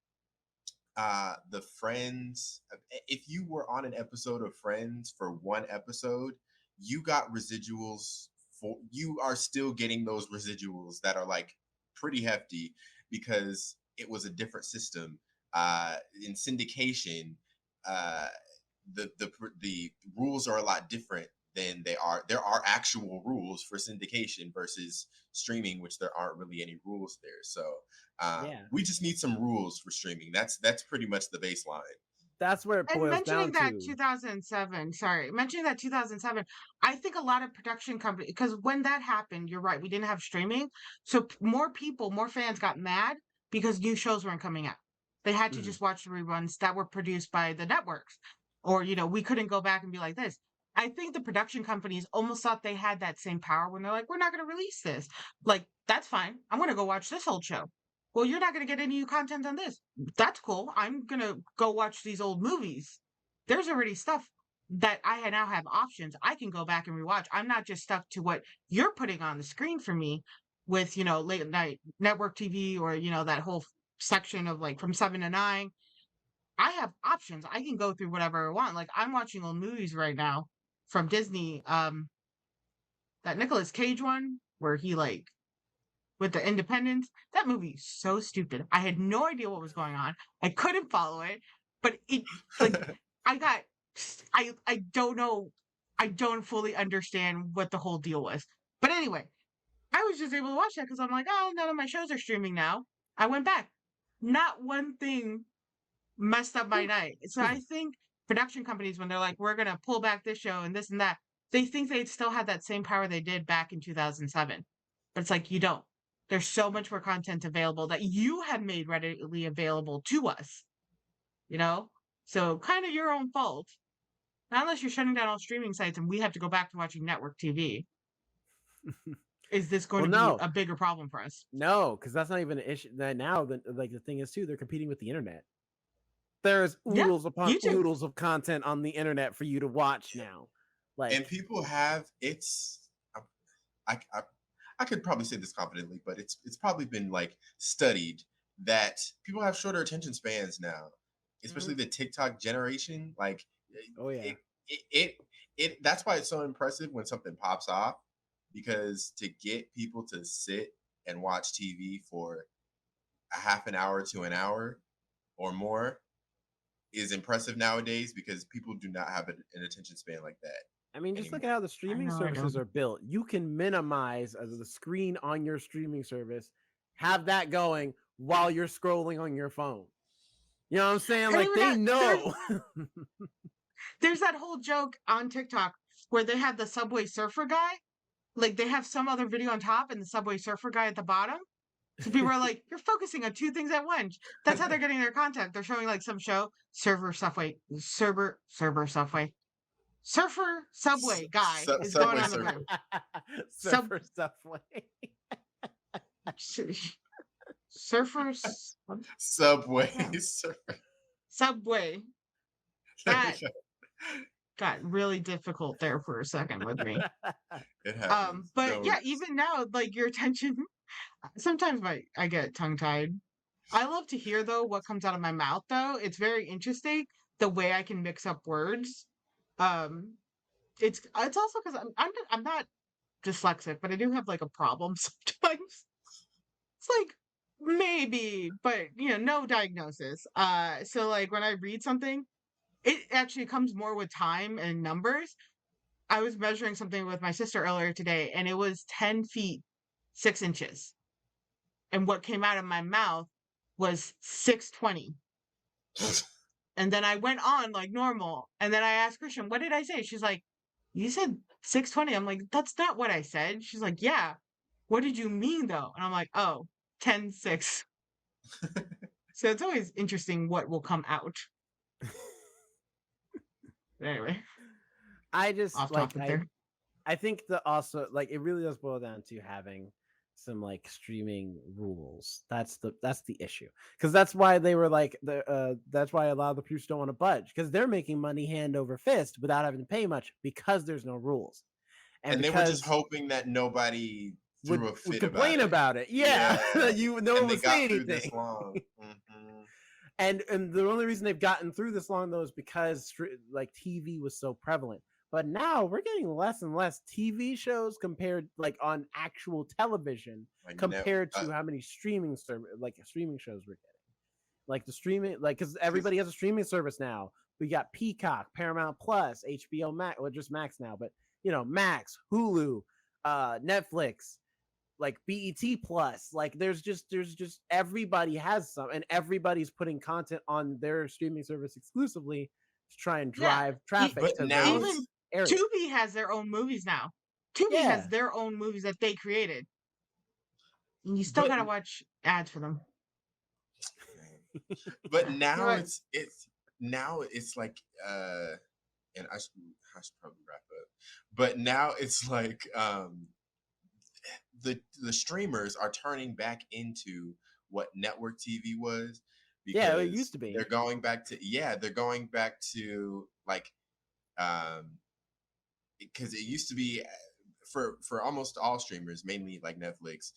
the Friends. If you were on an episode of Friends for one episode, you got residuals for you are still getting those residuals that are like pretty hefty because it was a different system. In syndication, uh, the rules are a lot different than they are. There are actual rules for syndication versus streaming, which there aren't really any rules there. So Yeah. we just need some rules for streaming. That's pretty much the baseline. That's where it And boils mentioning down that to. 2007, sorry, mentioning that 2007, I think a lot of production companies, because when that happened, you're right, we didn't have streaming. So more people, more fans got mad because new shows weren't coming out. They had to Mhm. just watch the reruns that were produced by the networks. Or, we couldn't go back and be like this. I think the production companies almost thought they had that same power when they're like, we're not going to release this. Like, that's fine. I'm going to go watch this old show. Well, you're not going to get any new content on this. That's cool. I'm going to go watch these old movies. There's already stuff that now have options. I can go back and rewatch. I'm not just stuck to what you're putting on the screen for me with, late night network TV or, that whole section of like from 7 to 9. I have options. I can go through whatever I want. Like I'm watching old movies right now from Disney. That Nicolas Cage one where he like with the Independence. That movie's so stupid. I had no idea what was going on. I couldn't follow it, but it like I got I don't know. I don't fully understand what the whole deal was. But anyway, I was just able to watch that because I'm like, oh, none of my shows are streaming now. I went back. Not one thing messed up my night. So I think production companies, when they're like, we're gonna pull back this show and this and that, they think they still had that same power they did back in 2007. But it's like you don't. There's so much more content available that you have made readily available to us. You know, so kind of your own fault. Not unless you're shutting down all streaming sites and we have to go back to watching network TV. Is this going Well, to be no, a bigger problem for us? no, because that's not even an issue. That now, the thing is too, they're competing with the internet. There's Yeah, oodles upon YouTube. oodles of content on the internet for you to watch now. And Like, people have I I could probably say this confidently, but it's probably been like studied that people have shorter attention spans now, especially mhm. the TikTok generation. Like Oh yeah, That's why it's so impressive when something pops off, because to get people to sit and watch TV for a half an hour to an hour or more is impressive nowadays, because people do not have an attention span like that I mean, just anymore. look at how the I streaming know I services don't. are built. You can minimize the screen on your streaming service, have that going while you're scrolling on your phone. You know what I'm saying? And Like even they that, know. there's that whole joke on TikTok where they have the Subway Surfer guy. Like they have some other video on top and the Subway Surfer guy at the bottom. So people are like, you're focusing on two things at once. That's how they're getting their content. They're showing like some show, server Subway. Surfer Subway guy is going Subway on the Surfer. ground. Surfer Subway. Surfers Subway yeah. Surfer. Subway. That got really difficult there for a second with me. It happens. But yeah, even now, like your attention. Sometimes I get tongue tied. I love to hear though what comes out of my mouth though. It's very interesting the way I can mix up words. Um, it's also because I'm not dyslexic, but I do have like a problem sometimes. It's like maybe, but no diagnosis. So like when I read something, it actually comes more with time and numbers. I was measuring something with my sister earlier today, and it was 10 feet 6 inches, and what came out of my mouth was 620. And then I went on like normal. And then I asked Christian, what did I say? She's like, you said 620. I'm like, that's not what I said. She's like, yeah. What did you mean though? And I'm like, oh, 10-6. So it's always interesting what will come out. But anyway, I just off like topic there. I think that also like it really does boil down to having some like streaming rules. That's the issue, because that's why they were like that's why a lot of the producers don't want to budge, because they're making money hand over fist without having to pay much because there's no rules, And they were just hoping that nobody threw a fit would complain about it. Yeah, no and one they would got say through anything. this long. Mm-hmm. And the only reason they've gotten through this long though is because like TV was so prevalent. But now we're getting less and less TV shows compared like on actual television Like compared to how many streaming shows we're getting. Like the streaming, like because everybody has a streaming service now. We got Peacock, Paramount Plus, HBO Max, well just Max now, but Max, Hulu, Netflix, like BET Plus. Like there's just everybody has some, and everybody's putting content on their streaming service exclusively to try and drive traffic but to now those Even areas. Tubi has their own movies now. Tubi has their own movies that they created. And you still gotta watch ads for them. But now Right. it's like and I should probably wrap up. But now it's like the streamers are turning back into what network TV was. Yeah, it used to be. They're going back to like because it used to be for almost all streamers, mainly like Netflix,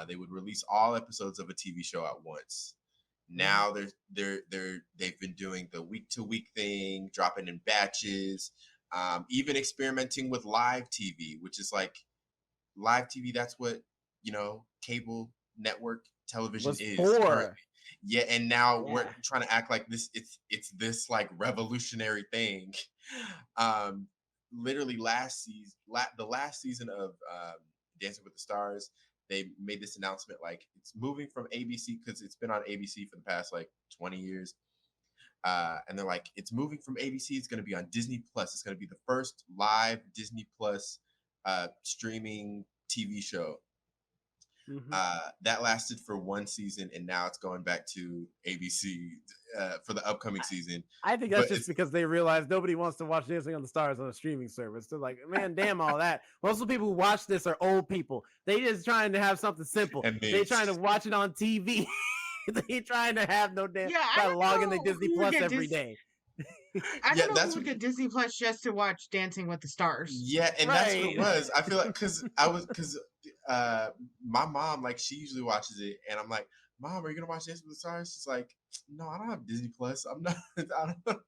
they would release all episodes of a TV show at once. Now they've been doing the week to week thing, dropping in batches, even experimenting with live TV, which is like live TV. That's what cable network television is currently. Yeah, and now we're trying to act like this. It's this like revolutionary thing. Literally the last season of Dancing with the Stars, they made this announcement like it's moving from ABC, because it's been on ABC for the past like 20 years. And they're like, it's moving from ABC. It's going to be on Disney Plus. It's going to be the first live Disney Plus streaming TV show. Mm-hmm. That lasted for one season, and now it's going back to ABC for the upcoming season. I think that's just because they realize nobody wants to watch Dancing on the Stars on a streaming service. They're like, man, damn all that. Most of the people who watch this are old people. They just trying to have something simple. They're trying to watch it on TV. They trying to have no damn. Gotta log in the Disney Plus every day. I don't know who would get Disney Plus just to watch Dancing with the Stars. Yeah, and that's what it was. I feel like because my mom, like, she usually watches it, and I'm like, Mom, are you gonna watch Dancing with the Stars? She's like, no, I don't have Disney Plus. I'm not. I don't.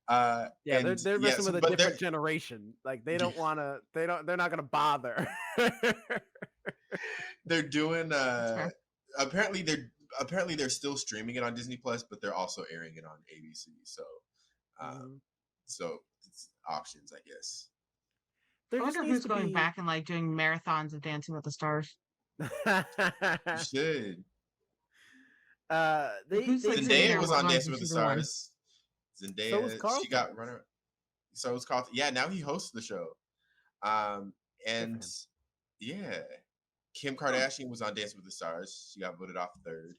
Yeah, And they're yeah, messing with a but different generation. Like they don't want to. They're not gonna bother. they're doing. That's fair. Apparently they're still streaming it on Disney Plus, but they're also airing it on ABC. So, Mhm. so it's options, I guess. There I just wonder needs who's to going be. back and like doing marathons of Dancing with the Stars. You should. Like who's They like sitting Zendaya there do. was on going Dancing from with the season one? Stars. So was Zendaya, she Carlton. got runner. So it's called. Yeah, now he hosts the show. Um, Good for and him. yeah, Kim Hmm, Kardashian was on Dancing with the Stars. She got voted off third.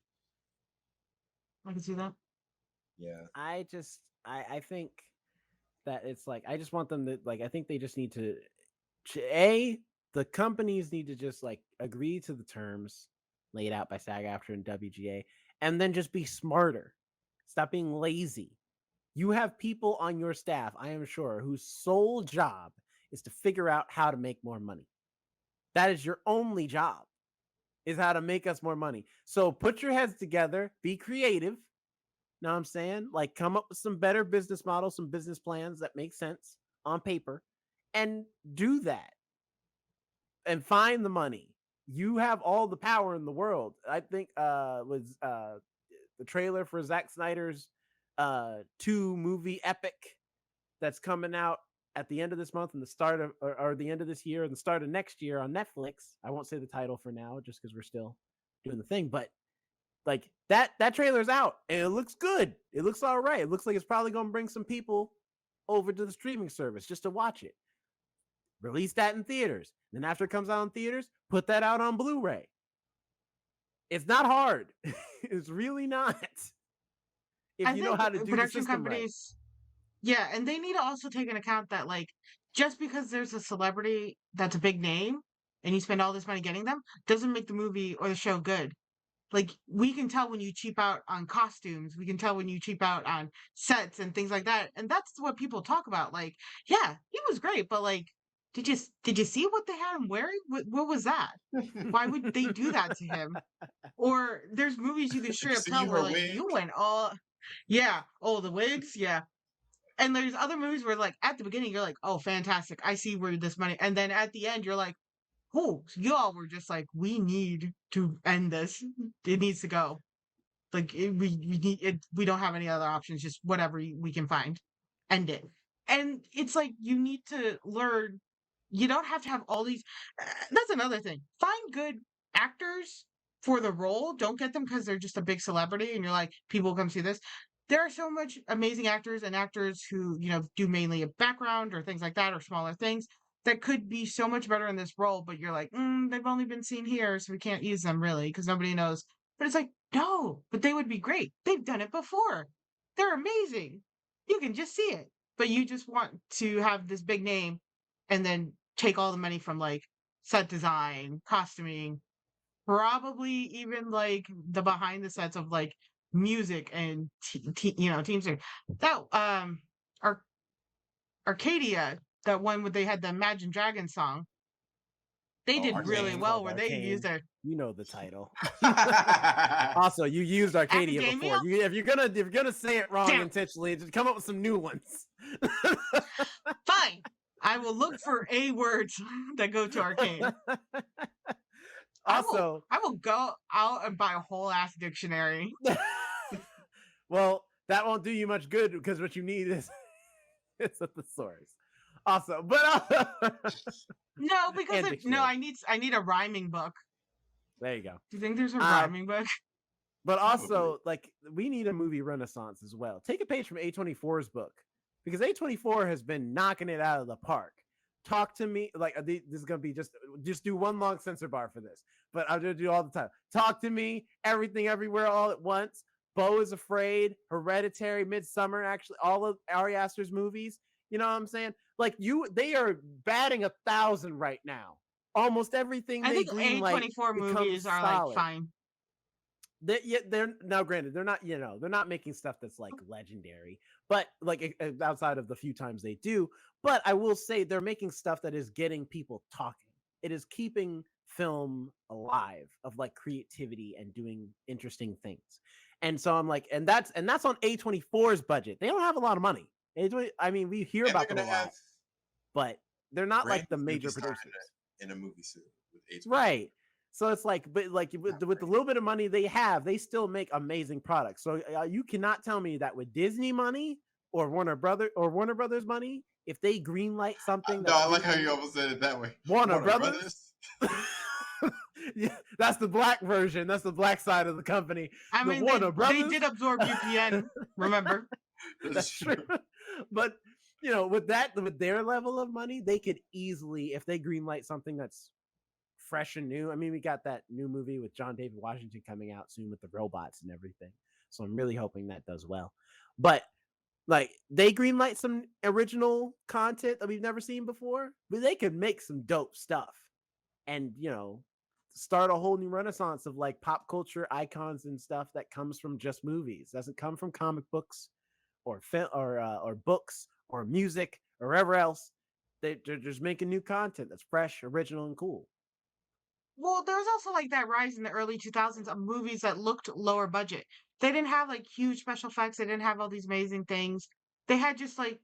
I can see that. Yeah. I think that it's like I just want them to like I think they just need to a the companies need to just like agree to the terms laid out by SAG-AFTRA and WGA and then just be smarter. Stop being lazy. You have people on your staff, I am sure, whose sole job is to figure out how to make more money. That is your only job, is how to make us more money. So put your heads together, be creative. Know what I'm saying? Like come up with some better business models, some business plans that make sense on paper, and do that and find the money. You have all the power in the world. I think was the trailer for Zack Snyder's 2 movie epic that's coming out at the end of this month and the start of or the end of this year and the start of next year on Netflix. I won't say the title for now just because we're still doing the thing, but like that trailer's out and it looks good. It looks all right. It looks like it's probably going to bring some people over to the streaming service just to watch it. Release that in theaters. Then after it comes out in theaters, put that out on Blu-ray. It's not hard. It's really not. If I you know think how to do the production system right. companies, yeah, and they need to also take into account that like just because there's a celebrity that's a big name and you spend all this money getting them doesn't make the movie or the show good. Like we can tell when you cheap out on costumes, we can tell when you cheap out on sets and things like that, and that's what people talk about. Like, yeah, he was great, but like, did you see what they had him wearing? What was that? Why would they do that to him? Or there's movies you can Did straight you up see tell where her like wig? you went all, yeah, oh the wigs, yeah. And there's other movies where like at the beginning you're like, oh fantastic, I see where this money, and then at the end you're like, oh, y'all were just like, we need to end this. It needs to go. Like we need it. We don't have any other options. Just whatever we can find, end it. And it's like you need to learn. You don't have to have all these. That's another thing. Find good actors for the role. Don't get them because they're just a big celebrity, and you're like, people come see this. There are so much amazing actors and actors who do mainly a background or things like that or smaller things that could be so much better in this role. But you're like, they've only been seen here, so we can't use them really because nobody knows. But it's like, no, but they would be great. They've done it before. They're amazing. You can just see it. But you just want to have this big name and then take all the money from like set design, costuming, probably even like the behind the sets of like music and teams. That Ar- Arcadia, that one where they had the Imagine Dragons song, they Oh, did Movie really wasn't Arcane. well called where they used Arcane. their You know the title. Also, you used Arcadia academia. before. If you're gonna say it wrong Damn, intentionally, just come up with some new ones. fine. I will look for A words that go to arcane. Also, I will go out and buy a whole ass dictionary. well, that won't do you much good because what you need is it's a thesaurus. Also, but No, because and no, dictionary. I need a rhyming book. There you go. Do you think there's a Uh, rhyming book? but Probably. also, like, we need a movie renaissance as well. Take a page from A24's book because A24 has been knocking it out of the park. Talk to me like this is gonna be just do one long censor bar for this, but I'm gonna do all the time. Talk to me, everything, everywhere, all at once. Beau is Afraid, Hereditary, Midsummer, actually, all of Ari Aster's movies. You know what I'm saying? Like they are batting 1,000 right now. Almost everything I they think greenlight A24 becomes movies are like solid. fine. They're now granted they're not they're not making stuff that's like legendary, but like outside of the few times they do. But I will say they're making stuff that is getting people talking. It is keeping film alive of like creativity and doing interesting things. And so I'm like, and that's on A24's budget. They don't have a lot of money. I mean, we hear And they're about them gonna a lot, have but they're not like the Brandy's gonna be major starring producers. in a movie soon with A24. Right. So it's like, but like with the little bit of money they have, they still make amazing products. So you cannot tell me that with Disney money or Warner Brothers money, if they greenlight something, No, I like how you almost said it that way. Warner Brothers. Yeah, that's the black version. That's the black side of the company. I mean, they did absorb UPN. Remember? That's true. But with their level of money, they could easily, if they greenlight something that's fresh and new. I mean, we got that new movie with John David Washington coming out soon with the robots and everything. So I'm really hoping that does well. But like they greenlight some original content that we've never seen before, but they could make some dope stuff and start a whole new renaissance of like pop culture icons and stuff that comes from just movies. Doesn't come from comic books or film or books or music or wherever else. They're just making new content that's fresh, original, and cool. Well, there was also like that rise in the early 2000s of movies that looked lower budget. They didn't have like huge special effects. They didn't have all these amazing things. They had just like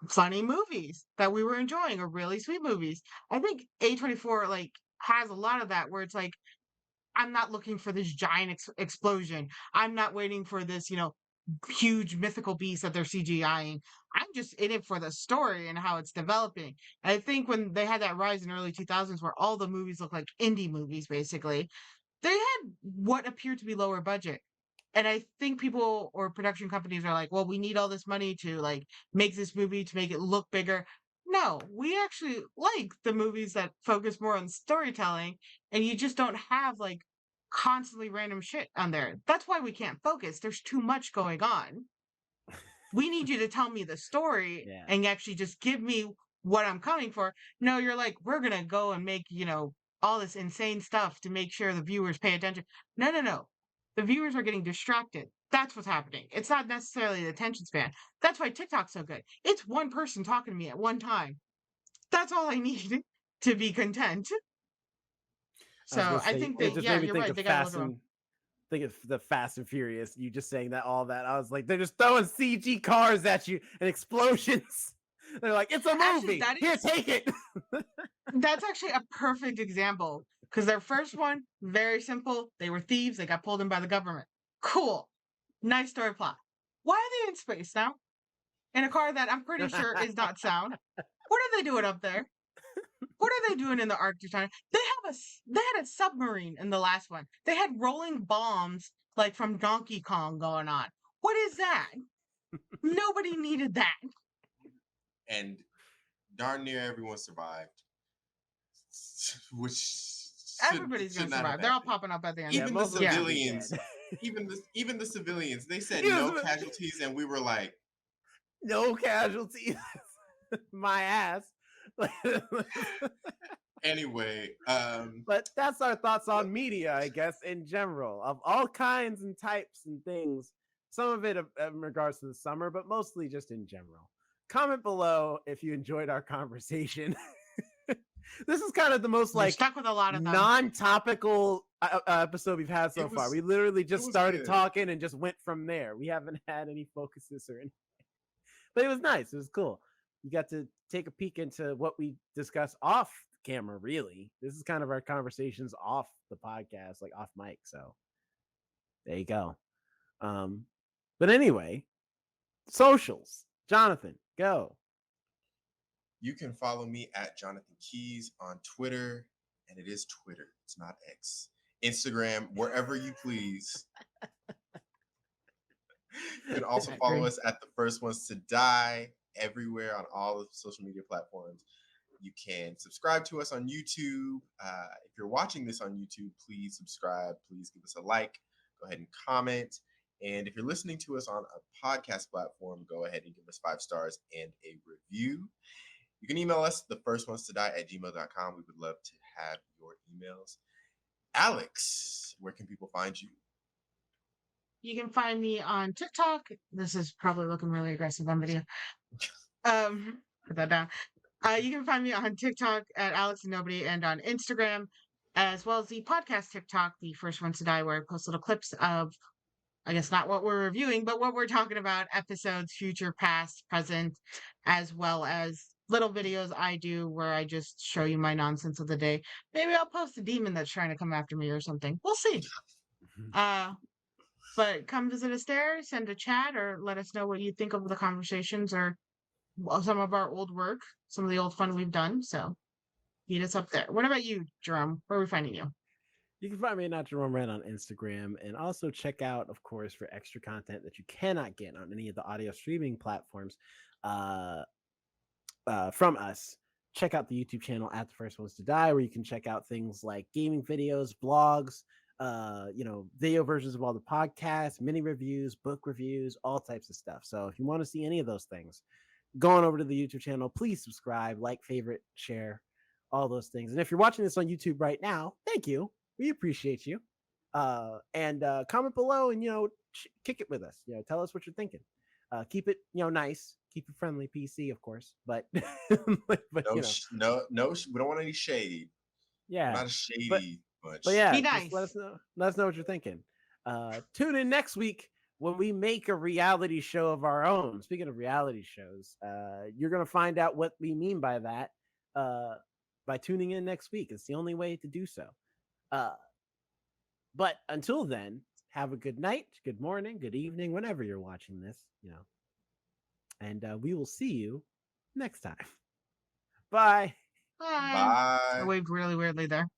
funny movies that we were enjoying or really sweet movies. I think A24 like has a lot of that where it's like, I'm not looking for this giant explosion. I'm not waiting for this, huge mythical beast that they're CGIing. I'm just in it for the story and how it's developing. I think when they had that rise in early 2000s where all the movies look like indie movies, basically, they had what appeared to be lower budget. And I think people or production companies are like, well, we need all this money to like make this movie to make it look bigger. No, we actually like the movies that focus more on storytelling and you just don't have like constantly random shit on there. That's why we can't focus. There's too much going on. We need you to tell me the story and actually just give me what I'm coming for. No, you're like, we're going to go and make, all this insane stuff to make sure the viewers pay attention. No. The viewers are getting distracted. That's what's happening. It's not necessarily the attention span. That's why TikTok's so good. It's one person talking to me at one time. That's all I need to be content. So I think that, you're right. They got to look think of the Fast and Furious. You just saying that, all that. I was like, they're just throwing CG cars at you and explosions. They're like, it's a movie. Here, take it. That's actually a perfect example because their first one, very simple. They were thieves. They got pulled in by the government. Cool. Nice story plot. Why are they in space now? In a car that I'm pretty sure is not sound. What are they doing up there? What are they doing in the Arctic time? They had a submarine in the last one. They had rolling bombs like from Donkey Kong going on. What is that? Nobody needed that. And darn near everyone survived. Which everybody's gonna survive. They're all popping up at the end. Even the civilians, even the civilians, they said no casualties, and we were like, no casualties. My ass. Anyway, but that's our thoughts on media, I guess, in general, of all kinds and types and things. Some of it in regards to the summer, but mostly just in general. Comment below if you enjoyed our conversation. This is kind of the most like stuck with a lot of non-topical episode we've had so far. We literally just started talking and just went from there. We haven't had any focuses or anything, but it was nice. It was cool. You got to take a peek into what we discuss off camera. Really, this is kind of our conversations off the podcast, like off mic. So there you go. But anyway, socials. Jonathan, go. You can follow me at Jonathan Keys on Twitter, and it is Twitter. It's not X. Instagram, wherever you please. You can also follow us at The First Ones to Die everywhere on all of the social media platforms. You can subscribe to us on YouTube. If you're watching this on YouTube, please subscribe. Please give us a like. Go ahead and comment. And if you're listening to us on a podcast platform, go ahead and give us 5 stars and a review. You can email us, thefirstones2die@gmail.com. We would love to have your emails. Alex, where can people find you? You can find me on TikTok. This is probably looking really aggressive on video. Put that down. You can find me on TikTok at Alex and Nobody and on Instagram, as well as the podcast TikTok, The First Ones to Die, where I post little clips of I guess not what we're reviewing, but what we're talking about, episodes, future, past, present, as well as little videos I do where I just show you my nonsense of the day. Maybe I'll post a demon that's trying to come after me or something. We'll see. Uh, but come visit us there, send a chat, or let us know what you think of the conversations or some of our old work, some of the old fun we've done. So meet us up there. What about you, Jerome? Where are we finding you? You can find me at Jerome Red on Instagram, and also check out, of course, for extra content that you cannot get on any of the audio streaming platforms uh, from us. Check out the YouTube channel at The First Ones to Die, where you can check out things like gaming videos, blogs, video versions of all the podcasts, mini reviews, book reviews, all types of stuff. So if you want to see any of those things, go on over to the YouTube channel. Please subscribe, like, favorite, share, all those things. And if you're watching this on YouTube right now, thank you. We appreciate you. And comment below and, kick it with us. Tell us what you're thinking. Keep it, nice. Keep it friendly, PC, of course. But, but no, we don't want any shade. Yeah. Not a shady bunch. But yeah, Be nice. just let us know. Let us know what you're thinking. Tune in next week when we make a reality show of our own. Speaking of reality shows, you're gonna find out what we mean by that by tuning in next week. It's the only way to do so. But until then, have a good night, good morning, good evening, whenever you're watching this, and we will see you next time. Bye. Bye. Bye. I waved really weirdly there.